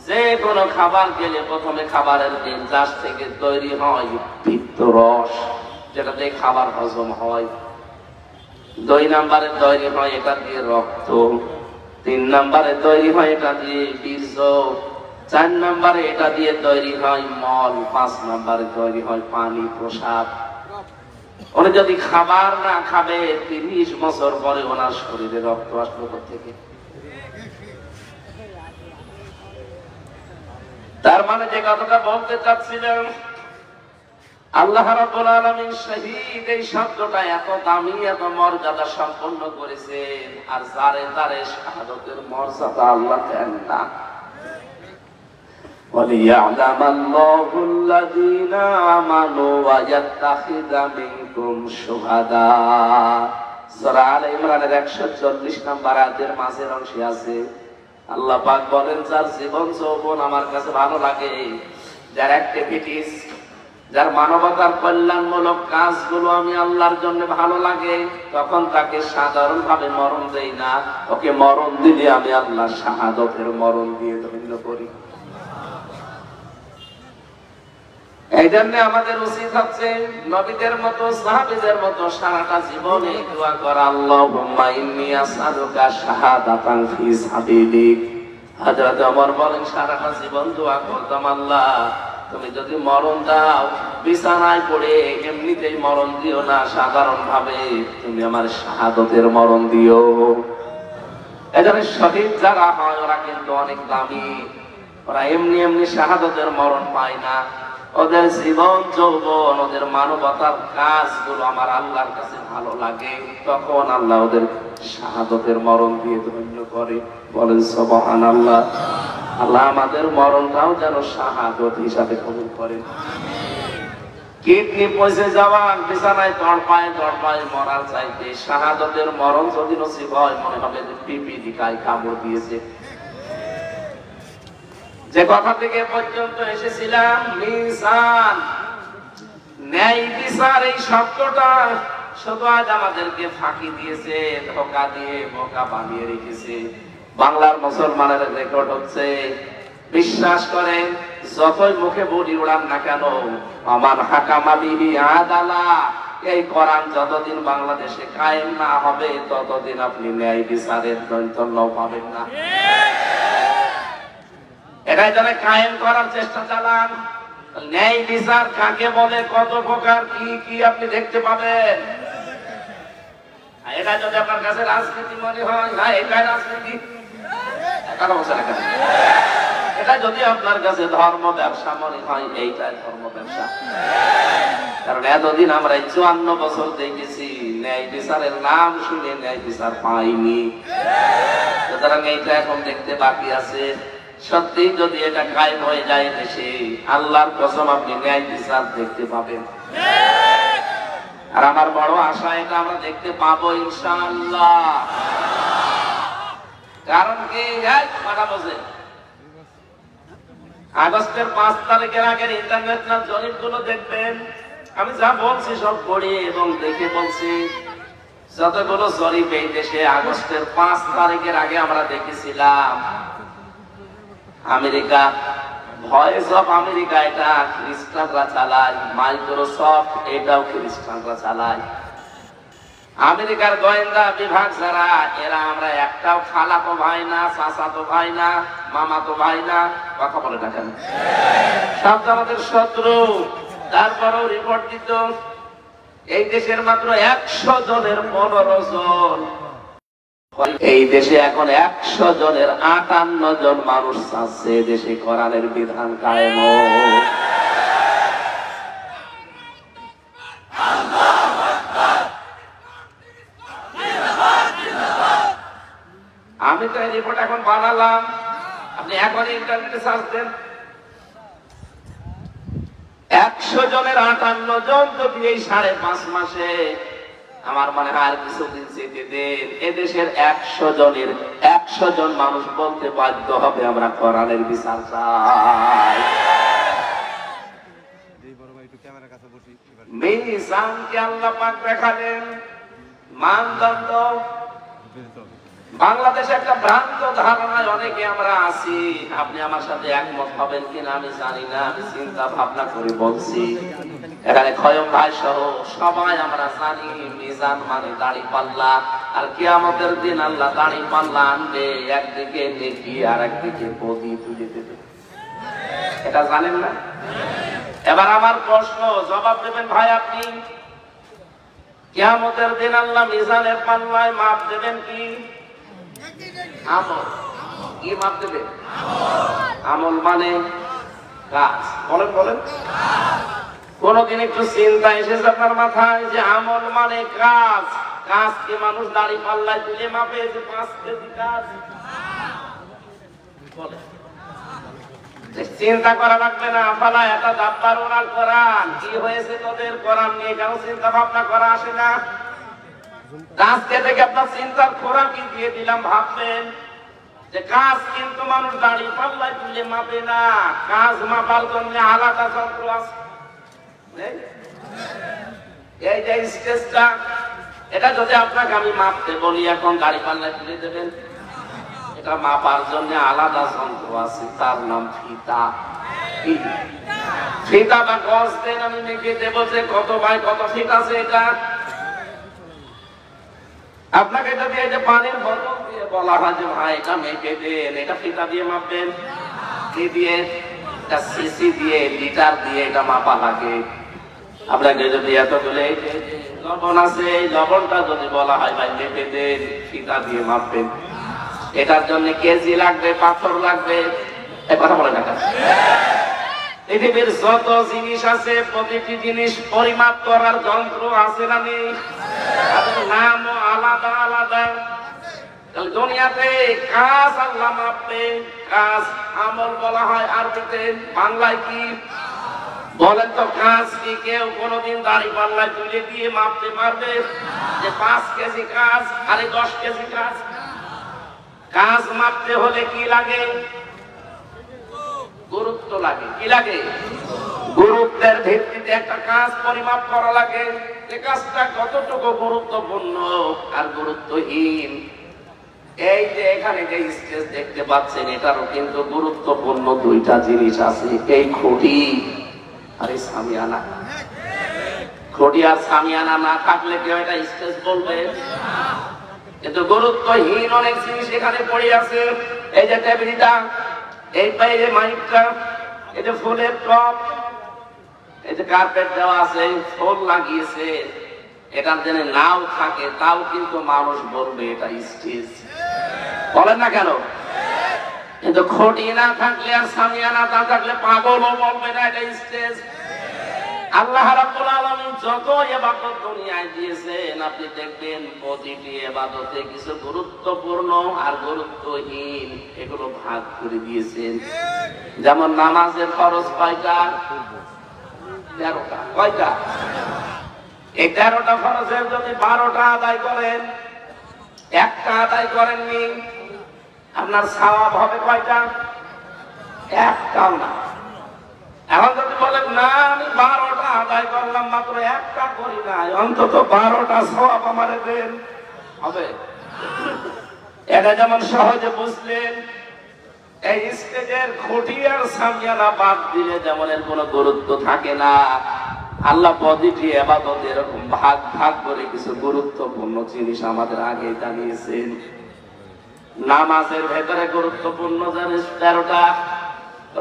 যে কোনো খাবার খেলে প্রথমে খাবারের মেজাজ থেকে তৈরি হয় পিত্ত রস, যেটা দিয়ে খাবার হজম হয়। 2 নম্বরে তৈরি হয় এটা দিয়ে রক্ত। 3 নম্বরে তৈরি হয় এটা দিয়ে বীর্য। 4 নম্বরে এটা দিয়ে তৈরি হয় মল। 5 নম্বরে তৈরি হয় পানি, প্রসাব। উনি যদি খাবার না খাবে, 30 বছর পরে ওনার শরীরে রক্ত আসলো থেকে। তার মানে যে কথাটা বলতে চাচ্ছিলাম, আল্লাহ রাব্বুল আলামিন শহীদ এই শব্দটা এত দামি, এত মর্যাদা সম্পন্ন করেছেন। আর যারে যারে শাহাদাতের মর্যাদা আল্লাহ দেন না। وَلِيَعْلَمَ اللَّهُ الَّذِينَ آمَنُوا وَيَتَّخِذَ مِنكُمْ شُهَدَاءَ। সূরা আলে ইমরানের 140 নম্বর আয়াতের মাঝের অংশে আছে, আল্লাহ পাক বলেন, যার জীবন যৌবন আমার কাছে ভালো লাগে, যার অ্যাক্টিভিটিস, যার মানবতার কল্যাণমূলক কাজগুলো আমি আল্লাহর জন্য ভালো লাগে, তখন তাকে সাধারণ ভাবে মরণ দেই না, ওকে মরণ দিলে আমি আল্লাহ শাহাদাতের মরণ দিয়ে ধন্য করি। এই জন্য আমাদের উচিত হচ্ছে নবীদের মতো সাহাবীদের মতো সারাটা জীবনে দোয়া করা, আল্লাহুম্মা ইন্নী আসআলুকা শাহাদাতান ফি সাবিলিক। হযরত ওমর বলেন সারাটা জীবন দোয়া করতাম, আল্লাহ তুমি যদি মরণ দাও বিছানায় পড়ে এমনিতেই মরণ দিও না, সাধারণ ভাবে তুমি আমার শাহাদতের মরণ দিও। এজন্য শহীদ যারা হয় ওরা কিন্তু অনেক দামি, ওরা এমনি এমনি শাহাদতের মরণ পায় না। ওদের জীবন যৌবন, ওদের মানবতার কাজগুলো আমার আল্লাহর কাছে ভালো লাগে, তখন আল্লাহ ওদের শাহাদতের মরণ দিয়ে ধন্য করে। বলেন সুবহানাল্লাহ। আল্লাহ আমাদের মরণটাও যেন শাহাদত হিসাবে কবুল করেন। কিডনি পচে যাওয়া, বিছানায় তড়পায় মরার চাইতে শাহাদতের মরণ যদি নসিব হয়, মনে হবে যে পিপিলিকায় কামড় দিয়েছে। যে কথা থেকে পর্যন্ত এসেছিলাম, মিজান, ন্যায় বিচার, এই শব্দটা শুধু আজ আমাদেরকে ফাঁকি দিয়েছে, ধোঁকা দিয়ে বোকা বানিয়ে রেখেছে। বাংলার মুসলমানের রেকর্ড হচ্ছে, বিশ্বাস করেন যতই মুখে বলি উড়ান না কেন, আমার হাকামা বিহি আদালা, এই কোরআন যতদিন বাংলাদেশে কায়েম না হবে ততদিন আপনি ন্যায় বিচারের দৈতন্য পাবেন না। এটাই যারা কায়েম করার চেষ্টা চালান। ন্যায় বিচার কাকে বলে, কত প্রকার, কি কি আপনি দেখতে পাবেন। এটা যদি আপনার কাছে রাজনীতি মনে হয়, না এটাই রাজনীতি, এটা যদি আপনার কাছে ধর্ম ব্যবসা মনে হয়, এইটাই ধর্ম ব্যবসা। কারণ এতদিন আমরা 54 বছর দেখেছি ন্যায় বিচারের নাম শুনে ন্যায় বিচার পাইনি, সুতরাং এইটা এখন দেখতে বাকি আছে। সত্যি যদি এটা কায়েম হয়ে যায় দেশে, আল্লাহর কসম আপনি ন্যায় বিচার দেখতে পাবেন। আর আমার বড় আশা এটা আমরা দেখতে পাবো ইনশাআল্লাহ। কারণ কি, আগস্টের 5 তারিখের আগের ইন্টারন্যাশনাল জরিপ গুলো দেখবেন, আমি যা বলছি সব পড়ে এবং দেখে বলছি। যতগুলো জরিপ এই দেশে আগস্টের 5 তারিখের আগে আমরা দেখেছিলাম, আমেরিকা, ভয়েস অফ আমেরিকা এটা খ্রিস্টানরা চালায়, মাইক্রোসফট এটাও খ্রিস্টানরা চালায়। আমেরিকার গোয়েন্দা বিভাগ যারা, এরা আমরা একটাও খালাতো ভাই না, চাচাতো ভাই না, মামাতো ভাই না, কথা বলে না কেন, সব আমাদের শত্রু। তারপরেও রিপোর্ট দিত এই দেশের মাত্র 100 জনের 15 জন, এই দেশে এখন 100 জনের 58 জন মানুষ চাচ্ছে দেশে কোরআনের বিধান কায়েম হোক। আমি তো এই রিপোর্ট এখন বানালাম, আপনি এখন ইন্টারনেটে সার্চ দেন, 100 জনের 58 জন যদি এই 5.5 মাসে, আমার মনে হয় আর কিছুদিন যেতে দেন, এদেশের 100 জনের 100 জন মানুষ বলতে বাধ্য হবে আমরা কোরআনের বিচার চাই। মিজানকে আল্লাহ পাক দেখালেন মানদণ্ড। বাংলাদেশে একটা ভ্রান্ত ধারণায় অনেকে আমরা আছি, আপনি আমার সাথে একমত হবেন কিনা আমি জানি না, আমি চিন্তা ভাবনা করে বলছি। এখানে খয়ম ভাই সহ সবাই আমরা জানি মিজান মানে দাড়ি পাল্লা, আর কিয়ামতের দিন আল্লাহ দাড়ি পাল্লা আনবে, একদিকে নেকি আর একদিকে বদি তুলে দেবে, এটা জানেন না? এবার আমার প্রশ্ন, জবাব দেবেন ভাই আপনি, কিয়ামতের দিন আল্লাহ মিজানের পাল্লায় মাপ দেবেন কি? আমল। কি মাপ দেবে? আমল মানে কাজ। বলেন বলেন, কোনদিন একটু চিন্তা এসেছে আপনার মাথায় যে আমল মানে কাজ? কাজকে মানুষ দাড়ি পাল্লায় তুলে মাপে যে 5 কেজি কাজ? চিন্তা করা লাগবে না। ফালা এটা দাব্বার ওরাল কোরআন, কি হয়েছে তোদের কোরআন নিয়ে কেন চিন্তা ভাবনা করা আসে না? কাজকে থেকে আপনার চিন্তার খোরাকি দিয়ে দিলাম, ভাববেন যে কাজ কিন্তু মানুষ দাড়ি পাল্লায় তুলে মাপে না, কাজ মাপার জন্য আলাদা যন্ত্র আছে। এই যে স্টেজটা, এটা যদি আপনাকে আমি মাপতে বলি এখন দাড়ি পাল্লায় তুলে দেবেন? এটা মাপার জন্য আলাদা যন্ত্র আছে, তার নাম ফিতা। ফিতা বা গজ দেন, আমি মেপে দেবো যে কত বাই কত ফিট আছে এটা। আপনাকে যদি এই যে পানির বোতল দিয়ে বলা হয় যে ভাই এটা মেপে দেন, এটা ফিতা দিয়ে মাপবেন, কি দিয়ে? এটা সিসি দিয়ে, লিটার দিয়ে এটা মাপা লাগে। আপনাকে যদি এতগুলো লবণ আছে, এই লবণটা যদি বলা হয় ভাই মেপে দেন, ফিতা দিয়ে মাপবেন, এটার জন্য কেজি লাগবে, পাথর লাগবে, এই কথা বলে না। পৃথিবীর যত জিনিস আছে প্রতিটি জিনিস পরিমাপ করার যন্ত্র আছে না নেই? তাদের নামও আলাদা আলাদা। দুনিয়াতে কাজ আল্লাহ মাপবে, কাজ আমল বলা হয় আরবিতে, বাংলায় কি বলেন তো? কাজ কি কেউ কোনদিন দাড়ি পাল্লায় তুলে দিয়ে মাপতে পারবে যে 5 কেজি কাজ আর 10 কেজি কাজ? কাজ মাপতে হলে কি লাগে? গুরুত্ব লাগে। কি লাগে? গুরুত্বের ভিত্তিতে একটা কাজ পরিমাপ করা লাগে, যে কাজটা কতটুকু গুরুত্বপূর্ণ আর গুরুত্বহীন। এই যে এখানে যে স্টেজ দেখতে পাচ্ছেন, এটারও কিন্তু গুরুত্বপূর্ণ দুইটা জিনিস আছে, এই খুঁটি আর এই সামিয়ানা। খুঁটি আর সামিয়ানা না থাকলে কেউ এটা স্টেজ বলবে? কিন্তু গুরুত্বহীন অনেক জিনিস এখানে পড়ে আছে। এই যে টেবিলটা, এই যে মাইকটা, এই যে ফুলের টপ, এই যে কার্পেট দেওয়া আছে, ফুল লাগিয়েছে, এটার জন্য নাও থাকে তাও কিন্তু মানুষ বলবে এটা স্টেজ, বলেন না কেন? কিন্তু খুঁটি না থাকলে আর সামিয়ানা না থাকলে পাগলও বলবে না এটা স্টেজ। আল্লাহ রাব্বুল আলামিন যত ইবাদত দুনিয়ায় দিয়েছেন, আপনি দেখবেন প্রতিটি ইবাদতে কিছু গুরুত্বপূর্ণ আর গুরুত্বহীন এগুলো ভাগ করে দিয়েছেন। যেমন নামাজের ফরজ কয়টা? 13টা। কয়টা? এই 13টা ফরজের যদি 12টা আদায় করেন, একটা আদায় করেননি, আপনার সওয়াব হবে কয়টা? একটাও না। এখন যদি বলেন না আমি 12টা আদায় করলাম, মাত্র একটা করি নাই, অন্তত 12টা সওয়াব আমারে দেন, হবে? এটা যেমন সহজে বুঝলেন, এই স্টেজের খুঁটি আর সামিয়ানা বাদ দিলে যেমন এর কোনো গুরুত্ব থাকে না, আল্লাহ প্রতিটি ইবাদত এরকম ভাগ ভাগ করে কিছু গুরুত্বপূর্ণ জিনিস আমাদের আগে জানিয়েছেন। নামাজের ভেতরে গুরুত্বপূর্ণ জিনিস 13টা।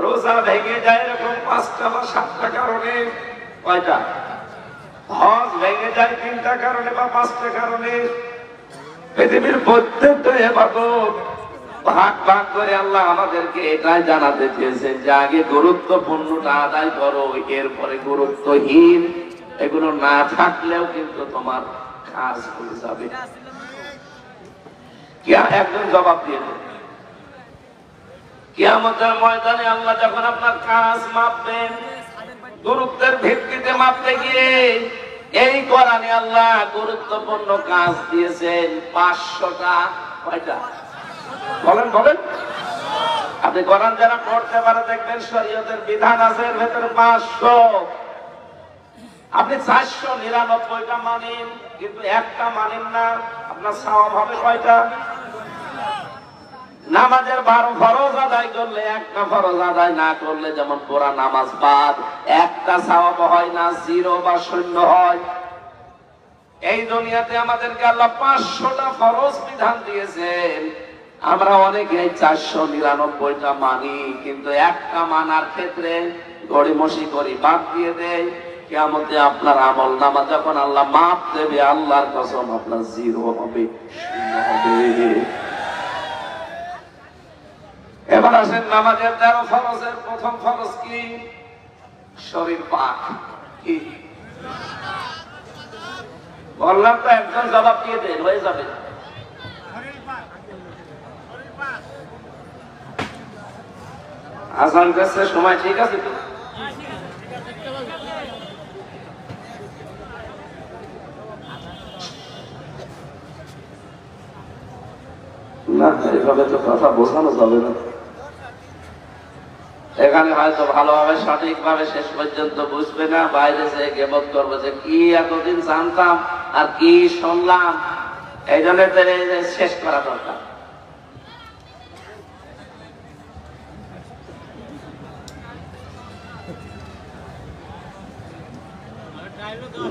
রোজা ভেঙে যায় এরকম 5টা বা 7টা কারণে। কয়টা? হজ ভেঙে যায় 3টা কারণে বা 5টা কারণে। পৃথিবীর প্রত্যেকটা ইবাদত ভাগ ভাগ করে আল্লাহ আমাদেরকে এটাই জানাতে চেয়েছেন যে আগে গুরুত্বপূর্ণটা আদায় করো, এরপরে গুরুত্বহীন এগুলো না থাকলেও কিন্তু তোমার কাজ হয়ে যাবে। একজন জবাব দিয়ে দেবে, কিয়ামতের ময়দানে আল্লাহ যখন আপনার কাজ মাপবেন, গুরুত্বের ভিত্তিতে মাপতে গিয়ে এই কোরআনে আল্লাহ গুরুত্বপূর্ণ কাজ দিয়েছেন 500টা। কয়টা? বলেন বলেন। আপনি কোরআন যারা পড়তে পারে দেখবেন শরীয়তের বিধান আছে এর ভেতরে 500। আপনি 499টা মানেন কিন্তু একটা মানেন না, আপনার সওয়াব হবে কয়টা? নামাজের 12 ফরজ আদায় করলে একটা ফরজ আদায় না করলে যেমন পুরা নামাজ বাদ, একটা সওয়াব হয় না, 0 বা 0 হয়। এই দুনিয়াতে আমাদেরকে আল্লাহ 500টা ফরজ বিধান দিয়েছেন, আমরা অনেকে 499টা মানি, কিন্তু একটা মানার ক্ষেত্রে গড়িমসি করি, বাদ দিয়ে দেয়। কিয়ামতে আপনার আমল নামা যখন আল্লাহ মাপ দেবে, আল্লাহর কসম আপনার 0 হবে, 0 হবে। এবার আসেন নামাজের 13 ফরজের প্রথম ফরজ কি? শরীর পাক। কি বললাম তো? একজন জবাব দিয়ে দেন, হয়ে যাবে। আজান কাছে সময় ঠিক আছে তো? না, এভাবে তো কথা বোঝানো যাবে না। এখানে হয়তো ভালোভাবে সঠিকভাবে শেষ পর্যন্ত বুঝবে না, বাইরে যে গেবত করবে যে কি এতদিন জানতাম আর কি শুনলাম, এই জন্য শেষ করা দরকার।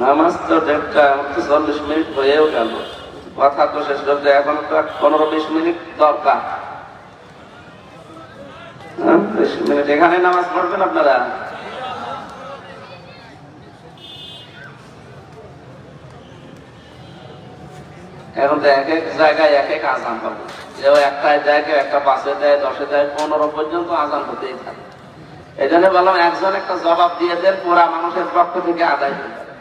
নামাজ তো 1:40 মিনিট হয়েও গেল, কথা তো শেষ করতে এখন তো 15-20 মিনিট দরকার। 20 মিনিট এখানে নামাজ পড়বেন আপনারা? এখন তো এক এক জায়গায় এক এক আজান হবে, কেউ একটায় দেয়, কেউ একটা 5-এ দেয়, 10-এ দেয়, 15 পর্যন্ত আজান হতেই থাকে। এই জন্য বললাম একজন একটা জবাব দিয়ে দেন, পুরা মানুষের পক্ষ থেকে আদায় হয়ে যাবে।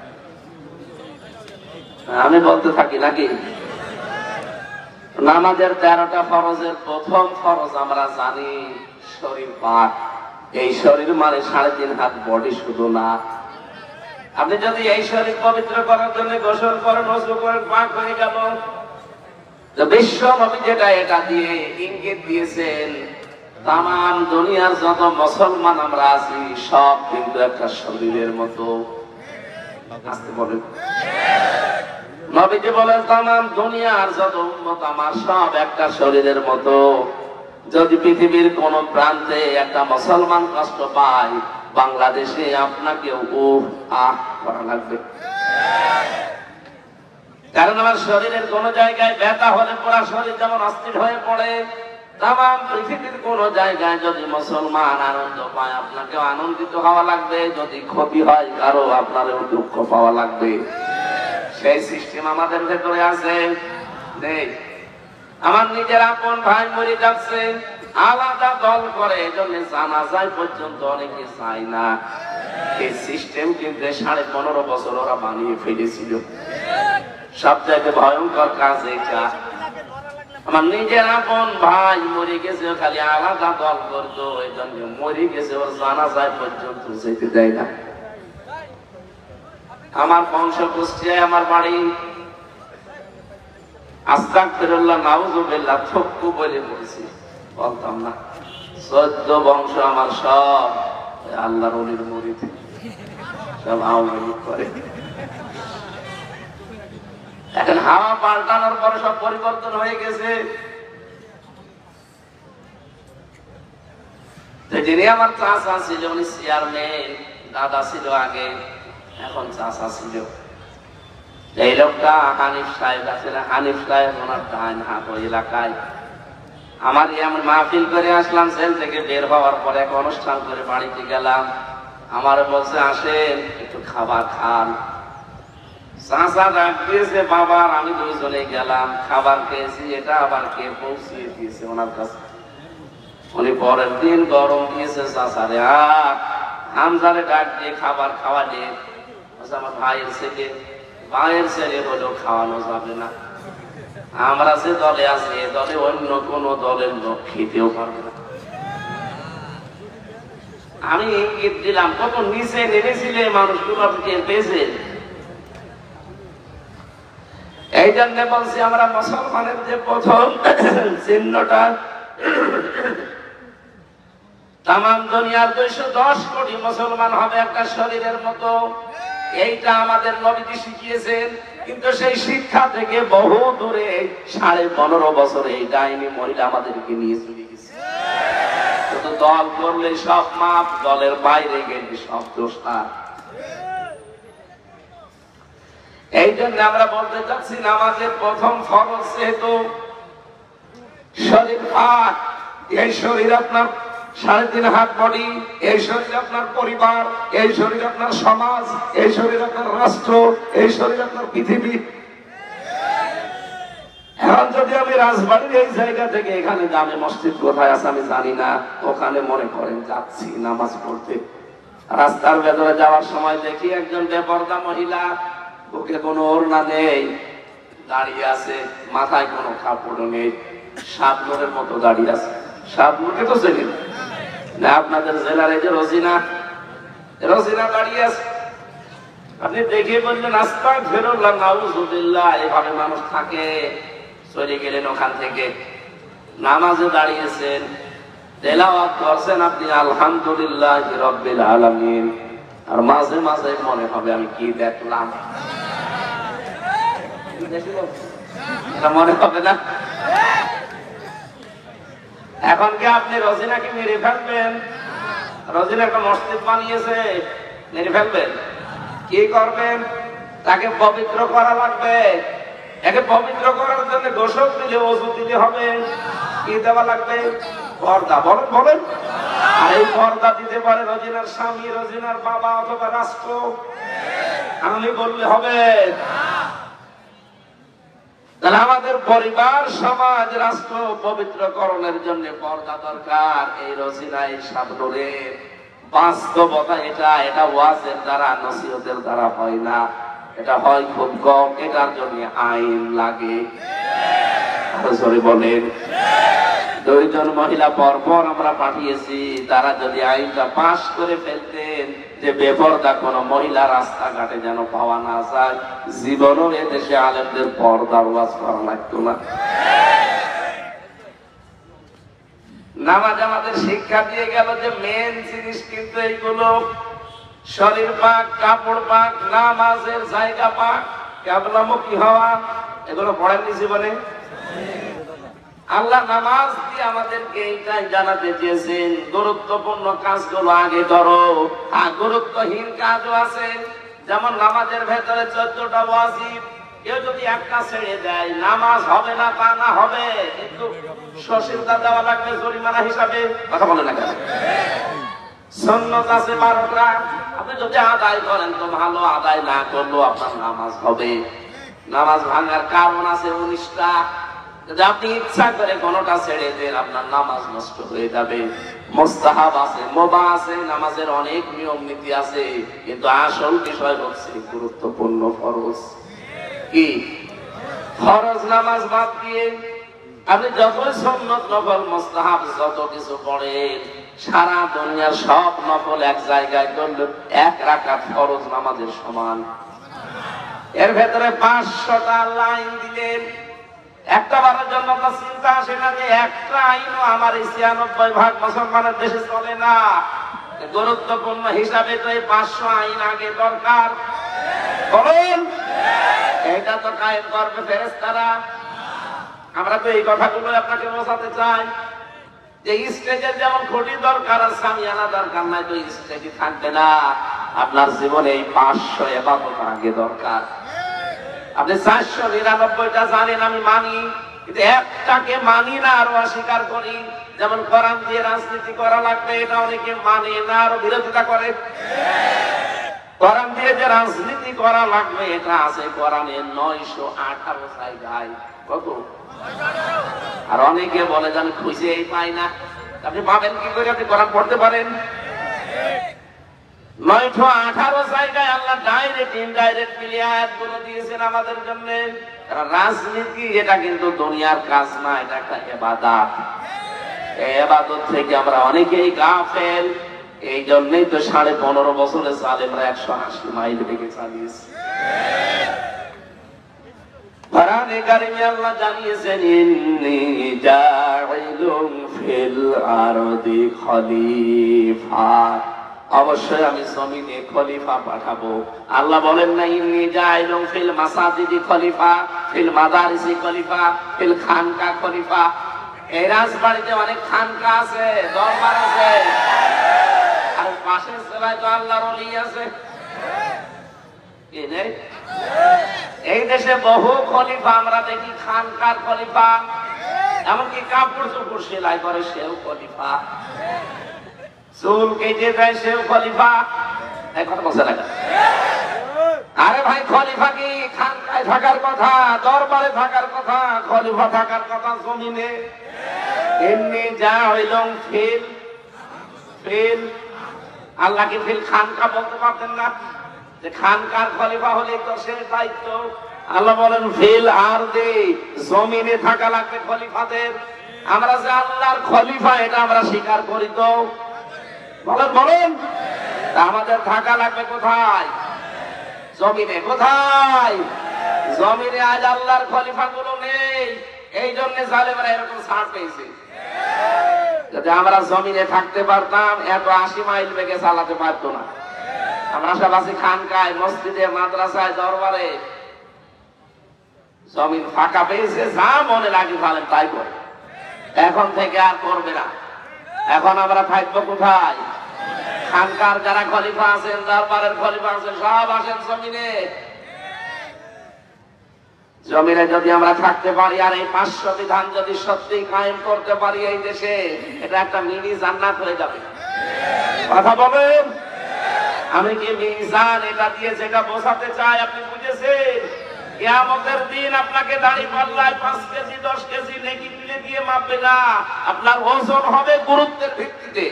আমি বলতে থাকি নাকি? নামাজের 13টা ফরজের প্রথম ফরজ আমরা জানি শরীর পাক। এই শরীর মানে 3.5 হাত বডি শুধু না। আপনি যদি এই শরীর পবিত্র করার জন্য গোসল করেন, ওযু করেন, পাক হয়ে গেল। তো বিশ্ব নবী যেটা এটা দিয়ে ইঙ্গিত দিয়েছেন, তাম দুনিয়ার যত মুসলমান আমরা আছি সব কিন্তু একটা শরীরের মতো। আসতে বলেন, নবীজি বলেন তাম দুনিয়ার যত উম্মত আমার সব একটা শরীরের মতো। যদি পৃথিবীর কোন প্রান্তে একটা মুসলমান কষ্ট পায়, বাংলাদেশে আপনাকে করা লাগবে। কারণ আমার শরীরের কোন জায়গায় ব্যথা হলে পুরা শরীর যেমন অস্থির হয়ে পড়ে, তাম পৃথিবীর কোন জায়গায় যদি মুসলমান আনন্দ পায়, আপনাকেও আনন্দিত হওয়া লাগবে। যদি ক্ষতি হয় কারো, আপনারও দুঃখ পাওয়া লাগবে। সেই সিস্টেম আমাদের ভেতরে আছে নেই? আমার নিজের আপন ভাই মরে যাচ্ছে, আলাদা দল করে, এজন্য জানাজায় পর্যন্ত অনেকে চায় না। এই সিস্টেম কিন্তু 15.5 বছর ওরা বানিয়ে ফেলেছিল। সবচাইতে ভয়ঙ্কর কাজ এটা। আমার নিজের আপন ভাই মরে গেছে, খালি আলাদা দল করতো, এই জন্য মরে গেছে, ওর জানাজায় পর্যন্ত যেতে দেয় না। আমার বংশ কুষ্টিয়ায় আমার বাড়ি। আস্তাগফিরুল্লাহ, নাউযুবিল্লাহ, থক্কু বলে বলছি, বলতাম না। 14 বংশ আমার সব আল্লাহর ওলির মুরিদ, সব আওয়ামী লীগ করে। এখন হাওয়া পাল্টানোর পরে সব পরিবর্তন হয়ে গেছে। যিনি আমার চাচা ছিল উনি চেয়ারম্যান, দাদা ছিল আগে, এখন চাচা ছিল। এই লোকটা হানিফ সাহেব আছে না, হানিফ সাহেব ওনার ডান হাত ওই এলাকায়। আমার আমি মাহফিল করে আসলাম, জেল থেকে বের হওয়ার পরে এক অনুষ্ঠান করে বাড়িতে গেলাম। আমার বলছে আসেন একটু খাবার খান। চাচা ডাক দিয়েছে বাবার, আমি দুইজনে গেলাম, খাবার খেয়েছি। এটা আবার কে পৌঁছিয়ে দিয়েছে ওনার কাছে। উনি পরের দিন গরম দিয়েছে চাচারে, হামজারে ডাক দিয়ে খাবার খাওয়ালে। আমার ভাইয়ের ছেলে, ভাইয়ের ছেলে হলেও খাওয়ানো যাবে না। আমরা যে দলে আছি, এ দলে অন্য কোন দলের লোক খেতেও পারবে না। আমি ইঙ্গিত দিলাম, কত নিচে নেমেছিলে মানুষগুলো পেয়েছে। এই জন্য বলছি আমরা মুসলমানের যে প্রথম চিহ্নটা, তাম দুনিয়ার 210 কোটি মুসলমান হবে একটা শরীরের মতো, এইটা আমাদের নবীজি শিখিয়েছেন। কিন্তু সেই শিক্ষা থেকে বহু দূরে 15.5 বছরে এই ডাইনি মহিলা আমাদেরকে নিয়ে চলে গেছে। শুধু দল করলে সব মাপ, দলের বাইরে গেলে সব দোষ তার। এই জন্য আমরা বলতে চাচ্ছি, নামাজের প্রথম ফরজ যেহেতু শরীর পাক, এই শরীর আপনার 3.5 হাত বডি, এই শরীর আপনার পরিবার, এই শরীর আপনার সমাজ, এই শরীর আপনার রাষ্ট্র, এই শরীর আপনার পৃথিবী। এখন যদি আমি রাজবাড়ির এই জায়গা থেকে এখানে জামে মসজিদ কোথায় আছে আমি জানি না, ওখানে মনে করেন যাচ্ছি নামাজ পড়তে, রাস্তার ভেতরে যাওয়ার সময় দেখি একজন বেপরদা মহিলা, ওকে কোনো ওড়না নেই, দাঁড়িয়ে আছে, মাথায় কোনো কাপড় নেই, শাবনূরের মতো দাঁড়িয়ে আছে। শাবনূরকে তো চেনেন না আপনাদের জেলার? এই যে রোজিনা, রোজিনা দাঁড়িয়ে আছে। আপনি দেখে বললেন আস্তাগফিরুল্লাহ, নাউযুবিল্লাহ, এভাবে মানুষ থাকে? চলে গেলেন ওখান থেকে, নামাজে দাঁড়িয়েছেন, তেলাওয়াত করছেন আপনি আলহামদুলিল্লাহি রাব্বিল আলামিন, আর মাঝে মাঝে মনে হবে আমি কি দেখলাম, মনে হবে না? এখন কি আপনি রোজিনাকে মেরে ফেলবেন? রোজিনা একটা মসজিদ বানিয়েছে, মেরে ফেলবেন? কি করবেন? তাকে পবিত্র করা লাগবে। একে পবিত্র করার জন্য গোসল দিলে, ওযু দিলে হবে, কি দেওয়া লাগবে? পর্দা। বলেন বলেন। আর এই পর্দা দিতে পারে রোজিনার স্বামী, রোজিনার বাবা অথবা রাষ্ট্র। আমি বললে হবে? তাহলে আমাদের পরিবার, সমাজ, রাষ্ট্র পবিত্রকরণের জন্য পর্দা দরকার। এই রোজিনা, এই শাবনুরের বাস্তবতা এটা। এটা ওয়াজের দ্বারা, নসিহতের দ্বারা হয় না, এটা হয় খুব কম। এটার জন্য আইন লাগে। সরি বলেন। 2 জন মহিলা পরপর আমরা পাঠিয়েছি, তারা যদি আইনটা পাশ করে ফেলতেন যে বেপর্দা কোন মহিলা রাস্তাঘাটে যেন পাওয়া না যায়, জীবনও এদেশে আলেমদের পর্দার ওয়াজ করা লাগতো না। নামাজ আমাদের শিক্ষা দিয়ে গেল যে মেন জিনিস কিন্তু এইগুলো, শরীর পাক, কাপড় পাক, নামাজের জায়গা পাক, কিবলামুখী হওয়া, এগুলো পড়েননি জীবনে? আল্লাহ নামাজ দিয়ে আমাদেরকে এইটাই জানাতে চেয়েছেন, গুরুত্বপূর্ণ কাজগুলো আগে করো। আর গুরুত্বহীন কাজও আছে, যেমন নামাজের ভেতরে 14টা ওয়াজিব। কেউ যদি একটা ছেড়ে দেয়, নামাজ হবে না তা না, হবে, কিন্তু সশীলতা দেওয়া লাগবে জরিমানা হিসাবে। কথা বলে না কেন? সুন্নাত আছে 12টা, আপনি যদি আদায় করেন তো ভালো, আদায় না করলেও আপনার নামাজ হবে। নামাজ ভাঙার কারণ আছে 19টা। যদি আপনি ইচ্ছা করে কোনটা ছেড়ে দেন, আপনার নামাজ নষ্ট হয়ে যাবে। মুস্তাহাব আছে, মুবাহ আছে, নামাজের অনেক নিয়ম নীতি আছে, কিন্তু আসল বিষয় হচ্ছে গুরুত্বপূর্ণ ফরজ। কি ফরজ নামাজ বাদ দিয়ে আপনি যতই সুন্নত, নফল, মুস্তাহাব যত কিছু পড়েন, সারা দুনিয়ার সব নফল এক জায়গায় করলে 1 রাকাত ফরজ নামাজের সমান। এর ভেতরে 500টা লাইন দিলেন, একটা বারের জন্য আপনার চিন্তা আসে না যে একটা আইনও আমার এই 96% মুসলমানের দেশে চলে না? গুরুত্বপূর্ণ হিসাবে তো এই 500 আইন আগে দরকার। বলুন, এটা তো কায়েম করবে ফেরেশতারা। আমরা তো এই কথাগুলো আপনাকে বোঝাতে চাই যে স্টেজের যেমন খুঁটি দরকার আর সামিয়ানা দরকার নাই, তো স্টেজে থাকবে না। আপনার জীবনে এই 500 ইবাদত আগে দরকার। আপনি 499টা জানেন, আমি মানি, কিন্তু একটাকে মানি না, আরো অস্বীকার করি। যেমন কোরআন দিয়ে রাজনীতি করা লাগবে, এটা অনেকে মানে না, আরো বিরোধিতা করে। কোরআন দিয়ে যে রাজনীতি করা লাগবে, এটা আছে কোরআনে 918 জায়গায়। কত? আর অনেকে বলে যে আমি খুঁজেই পাই না। আপনি পাবেন কি করে? আপনি কোরআন পড়তে পারেন? 918 জায়গায় আল্লাহ ডাইরেক্ট ইনডাইরেক্ট মিলিয়ে আয়াতগুলো দিয়েছেন আমাদের জন্য। রাজনীতি এটা কিন্তু দুনিয়ার কাজ না, এটা একটা ইবাদত। এই ইবাদত থেকে আমরা অনেকেই গাফেল। এই জন্যই তো 15.5 বছরে সালেমরা 180 মাইল বেগে চালিয়েছে। কোরআনে কারিমে আল্লাহ জানিয়েছেন, ইন্নী জাইলুন ফিল আরদি খলিফা, অবশ্যই আমি জমিনে খলিফা পাঠাবো। আল্লাহ বলেন না ইন্নী জাইলুন ফিল মাসাজিদি খলিফা, ফিল মাদারিসি খলিফা, ফিল খানকা খলিফা। এই রাজবাড়িতে অনেক খানকা আছে, দরবার আছে, আর পাশের জেলায় তো আল্লাহর ওলি আছে। কি নেই? এই দেশে বহু খলিফা আমরা দেখি, খানকার খলিফা, এমনকি কাপড় চোপড় সেলাই করে সেও খলিফা, চুল কেটে দেয় সেও খলিফা। এই কথা বলছে না? আরে ভাই, খলিফা কি খানকায় থাকার কথা, দরবারে থাকার কথা? খলিফা থাকার কথা জমিনে। এমনি যা হইল ফিল ফিল, আল্লাহ কি ফিল খানকা বলতে পারতেন না? যে খানকার খলিফা হলে তো সে দায়িত্ব। আল্লাহ বলেন ফিল আরদি, জমিনে থাকা লাগবে খলিফাদের। আমরা যে আল্লাহর খলিফা এটা আমরা স্বীকার করি তো? বলেন বলেন, আমাদের থাকা লাগবে কোথায়? জমিনে। কোথায়? জমিনে। আজ আল্লাহর খলিফা গুলো নেই, এই জন্য জালেমরা এরকম ছাড় পেয়েছে। যদি আমরা জমিনে থাকতে পারতাম, এত 80 মাইল বেগে চালাতে পারতো না। আমরা সব আছি খানকায়, মসজিদে, মাদ্রাসায়, দরবারে। জমিন ফাঁকা পেয়েছে, যা মনে লাগে ফেলেন তাই করে। এখন থেকে আর করবে না। এখন আমরা থাকবো কোথায়? খানকার যারা খলিফা আছেন, দরবারের খলিফা আছেন, সব আসেন জমিনে। জমিনে যদি আমরা থাকতে পারি আর এই 500 বিধান যদি সত্যি কায়েম করতে পারি এই দেশে, এটা একটা মিনি জান্নাত হয়ে যাবে। কথা বলেন, আমি কি মিজান এটা দিয়ে যেটা বোঝাতে চাই আপনি বুঝেছেন? কিয়ামতের দিন আপনাকে দাড়ি পাল্লায় 5 কেজি 10 কেজি নেকি তুলে দিয়ে মাপবে না, আপনার ওজন হবে গুরুত্বের ভিত্তিতে।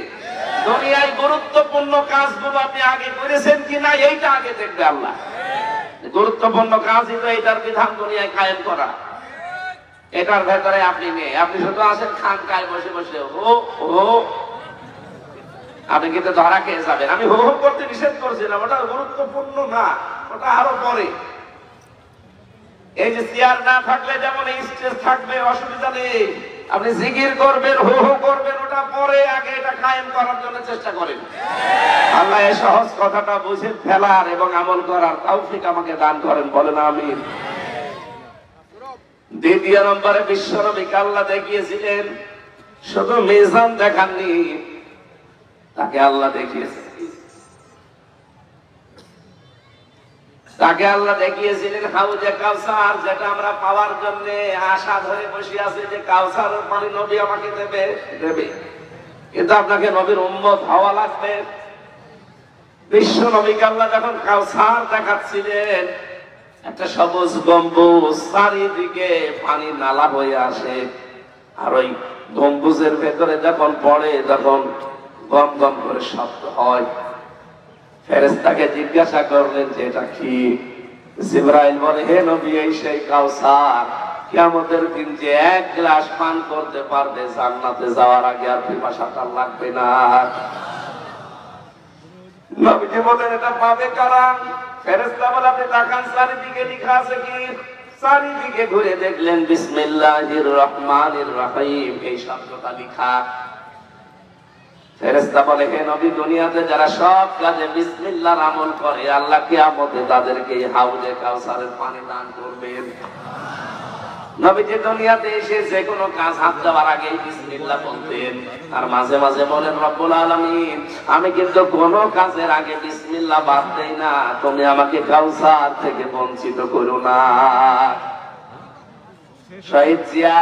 দুনিয়ায় গুরুত্বপূর্ণ কাজগুলো আপনি আগে করেছেন কিনা এইটা আগে দেখবে আল্লাহ। গুরুত্বপূর্ণ কাজই তো এটার বিধান দুনিয়ায় কায়েম করা। এটার ভেতরে আপনি নেই, আপনি শুধু আসেন খানকায় বসে বসে হো হো, আপনি কিন্তু ধরা খেয়ে যাবেন। আমি হো হো করতে নিষেধ করছিলাম, ওটা গুরুত্বপূর্ণ না, ওটা আরো পরে। এই যে চেয়ার না থাকলে যেমন এই স্টেজ থাকবে, অসুবিধা নেই, আপনি জিকির করবেন হো হো করবেন, ওটা পরে, আগে এটা কায়েম করার জন্য চেষ্টা করেন। আল্লাহ এই সহজ কথাটা বুঝে ফেলার এবং আমল করার তৌফিক আমাকে দান করেন, বলেন আমিন। দ্বিতীয় নম্বরে বিশ্বনবীকে আল্লাহ দেখিয়েছিলেন, শুধু মিজান দেখাননি, তাকে আল্লাহ দেখিয়েছেন, তাকে আল্লাহ দেখিয়েছিলেন হাউজে কাউসার, যেটা আমরা পাওয়ার জন্য আশা ধরে বসে আছি যে কাউসার পানি নবী আমাকে দেবে দেবে, কিন্তু আপনাকে নবীর উম্মত হওয়া লাগবে। বিশ্ব নবীকে আল্লাহ যখন কাউসার দেখাচ্ছিলেন, একটা সবুজ গম্বুজ, চারিদিকে পানি নালা হয়ে আসে, আর ওই গম্বুজের ভেতরে যখন পড়ে তখন গম গম করে শব্দ হয়। ফেরেশতাকে জিজ্ঞাসা করলেন যে এটা কি? জিবরাইল বলে, হে নবী, এই সেই কাউসার, কিয়ামতের দিন যে 1 গ্লাস পান করতে পারবে জান্নাতে যাওয়ার আগে আর পিপাসা তার লাগবে না। নবীজি বলেন, এটা পাবে কারা? ফেরেশতা বলে, আপনি তাকান চারিদিকে লেখা আছে কি? চারিদিকে ঘুরে দেখলেন বিসমিল্লাহির রহমানির রহিম এই শব্দটা লেখা। ফেরেশতা বলে, হে নবী, দুনিয়াতে যারা সব কাজে বিসমিল্লাহর আমল করে, আল্লাহ কিয়ামতে তাদেরকে হাউজে কাউসারের পানি দান করবেন। নবীজি দুনিয়াতে এসে যে কোনো কাজ হাত দেওয়ার আগে বিসমিল্লাহ বলতেন, আর মাঝে মাঝে বলেন, রব্বুল আলামিন, আমি কিন্তু কোনো কাজের আগে বিসমিল্লাহ বাদ দেই না, তুমি আমাকে কাউসার থেকে বঞ্চিত করো না। শহীদ জিয়া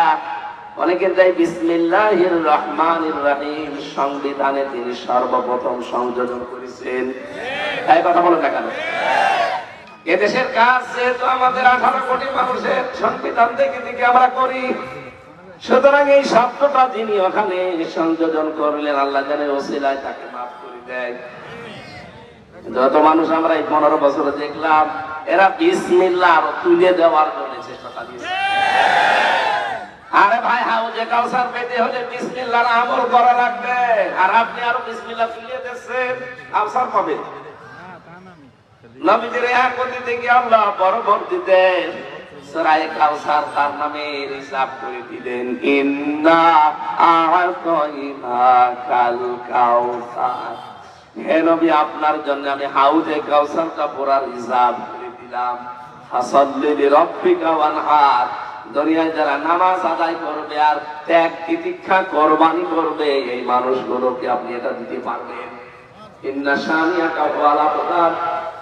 অনেকের তাই বিসমিল্লাহির রহমানির রহিম সংবিধানে তিনি সর্বপ্রথম সংযোজন করেছেন। তাই কথা বলেন না কেন? এদেশের কাজ যেহেতু আমাদের 18 কোটি মানুষের সংবিধান থেকে দিকে আমরা করি, সুতরাং এই শব্দটা যিনি ওখানে সংযোজন করলেন, আল্লাহ জানে ওসিলায় তাকে মাফ করে দেয়। যত মানুষ আমরা এই 15 বছরে দেখলাম, এরা বিসমিল্লাহ আরো তুলে দেওয়ার জন্য চেষ্টা চালিয়েছে। আরে ভাই, হাউজে কাউসার পেতে হলে বিসমিল্লাহর আমল করা লাগবে, আর আপনি আরো বিসমিল্লাহ তুলে দিচ্ছেন, কাউসার পাবেন। নবীজির এক গতি থেকে আল্লাহ পরবর্তী দেন সূরা কাউসার তার নামে রিজার্ভ করে দিলেন, ইন্না আ'তাইনাকাল কাউসার। হে নবী, আপনার জন্য আমি হাউজে কাউসারটা পুরা রিজার্ভ করে দিলাম। ফাসাল্লি লিরাব্বিকা ওয়ানহার। দুনিয়ায় যারা নামাজ আদায় করবে আর ত্যাগ তিতিক্ষা কোরবানি করবে, এই মানুষগুলোকে আপনি এটা দিতে পারবেন। ইন্না শানিয়াকা ওয়াল আবতার।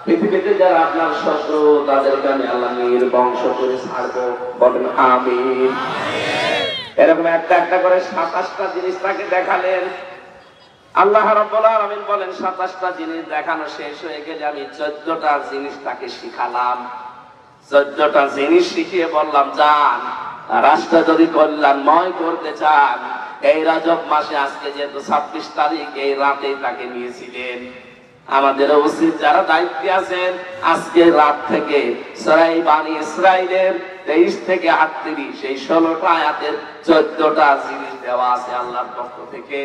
পৃথিবীতে যারা আপনার শত্রু, তাদেরকে আমি আল্লাহ নির্বংশ করে ছাড়বো, বলেন আমিন। এরকম একটা একটা করে 27টা জিনিস তাকে দেখালেন। আল্লাহ রাব্বুল আলামিন বলেন, 27টা জিনিস দেখানো শেষ হয়ে গেলে আমি 14টা জিনিস তাকে শিখালাম। 14টা জিনিস শিখিয়ে বললাম, যান, রাষ্ট্র যদি কল্যাণময় করতে চান, এই রজব মাসে আজকে যেহেতু 26 তারিখ, এই রাতে তাকে নিয়েছিলেন। আমাদের উচিত যারা দায়িত্বে আছেন, আজকে রাত থেকে সূরা বানী ইসরাঈলের 23 থেকে 38 এই 16টা আয়াতের 14টা জিনিস দেওয়া আছে আল্লাহর পক্ষ থেকে।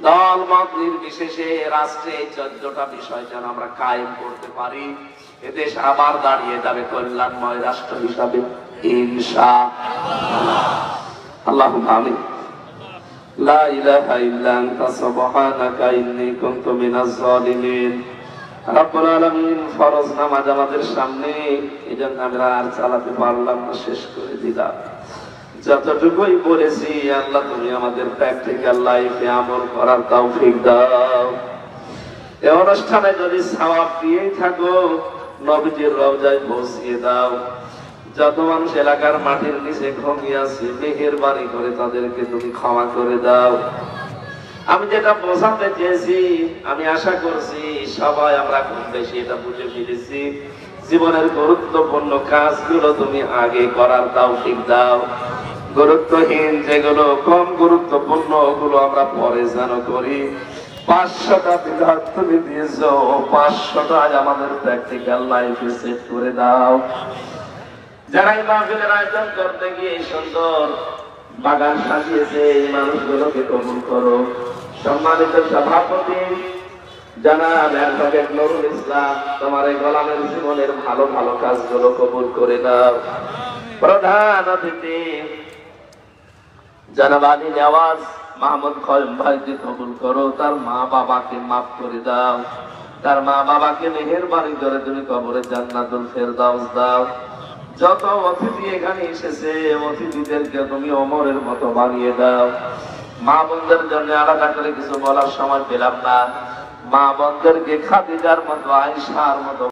দল মত নির্বিশেষে রাষ্ট্রে 14টা বিষয় যেন আমরা কায়েম করতে পারি, এদেশ আবার দাঁড়িয়ে যাবে কল্যাণময় রাষ্ট্র হিসাবে ইনশাআল্লাহ। আল্লাহুম্মা আমিন। লা ইলাহা ইল্লা আনতা সুবহানাকা ইন্নী কুনতু মিনাজ জালিমিন। রব্বুল আলামিন ফরজ নামাজ আমাদের সামনে, এজন্য আমরা আর চালাতে পারলাম না, শেষ করে দিলাম। যতটুকুই বলেছি আল্লাহ তুমি আমাদের প্র্যাকটিক্যাল লাইফে আমল করার তৌফিক দাও। এই অনুষ্ঠানে যদি সওয়াব দিয়েই থাকো, নবীজির রওজায় পৌঁছিয়ে দাও। যত মানুষ এলাকার মাটির নিচে ঘুমিয়ে আছে মেহেরবানি করে তাদেরকে তুমি ক্ষমা করে দাও। আমি যেটা বোঝাতে চেয়েছি, আমি আশা করছি সবাই আমরা খুব বেশি এটা বুঝে ফিরেছি। জীবনের গুরুত্বপূর্ণ কাজগুলো তুমি আগে করার তৌফিক দাও, গুরুত্বহীন যেগুলো কম গুরুত্বপূর্ণ ওগুলো আমরা পরে যেন করি। 500টা বিধান তুমি দিয়েছো, 500টা আমাদের প্র্যাকটিক্যাল লাইফে সেট করে দাও। যারা এই মাহফিলের আয়োজন করতে গিয়ে সুন্দর বাগান সাজিয়েছে এই মানুষগুলোকে কবুল করো। সম্মানিত সভাপতি জনাব অ্যাডভোকেট নুরুল ইসলাম, তোমার এই গোলামের জীবনের ভালো ভালো কাজগুলো কবুল করে দাও। প্রধান অতিথি জনাব আলী নেওয়াজ মাহমুদ খয়ম ভাইকে কবুল করো, তার মা বাবাকে মাফ করে দাও, তার মা বাবাকে মেহেরবানি করে তুমি কবরে জান্নাতুল ফেরদাউস দাও। যত অতিথি এখানে এসেছে অতিথিদেরকে তুমি ওমরের মতো বানিয়ে দাও। মা বোনদের জন্য আলাদা করে কিছু বলার সময় পেলাম না, মা বোনদেরকে খাদিজার মতো আয়েশার মতো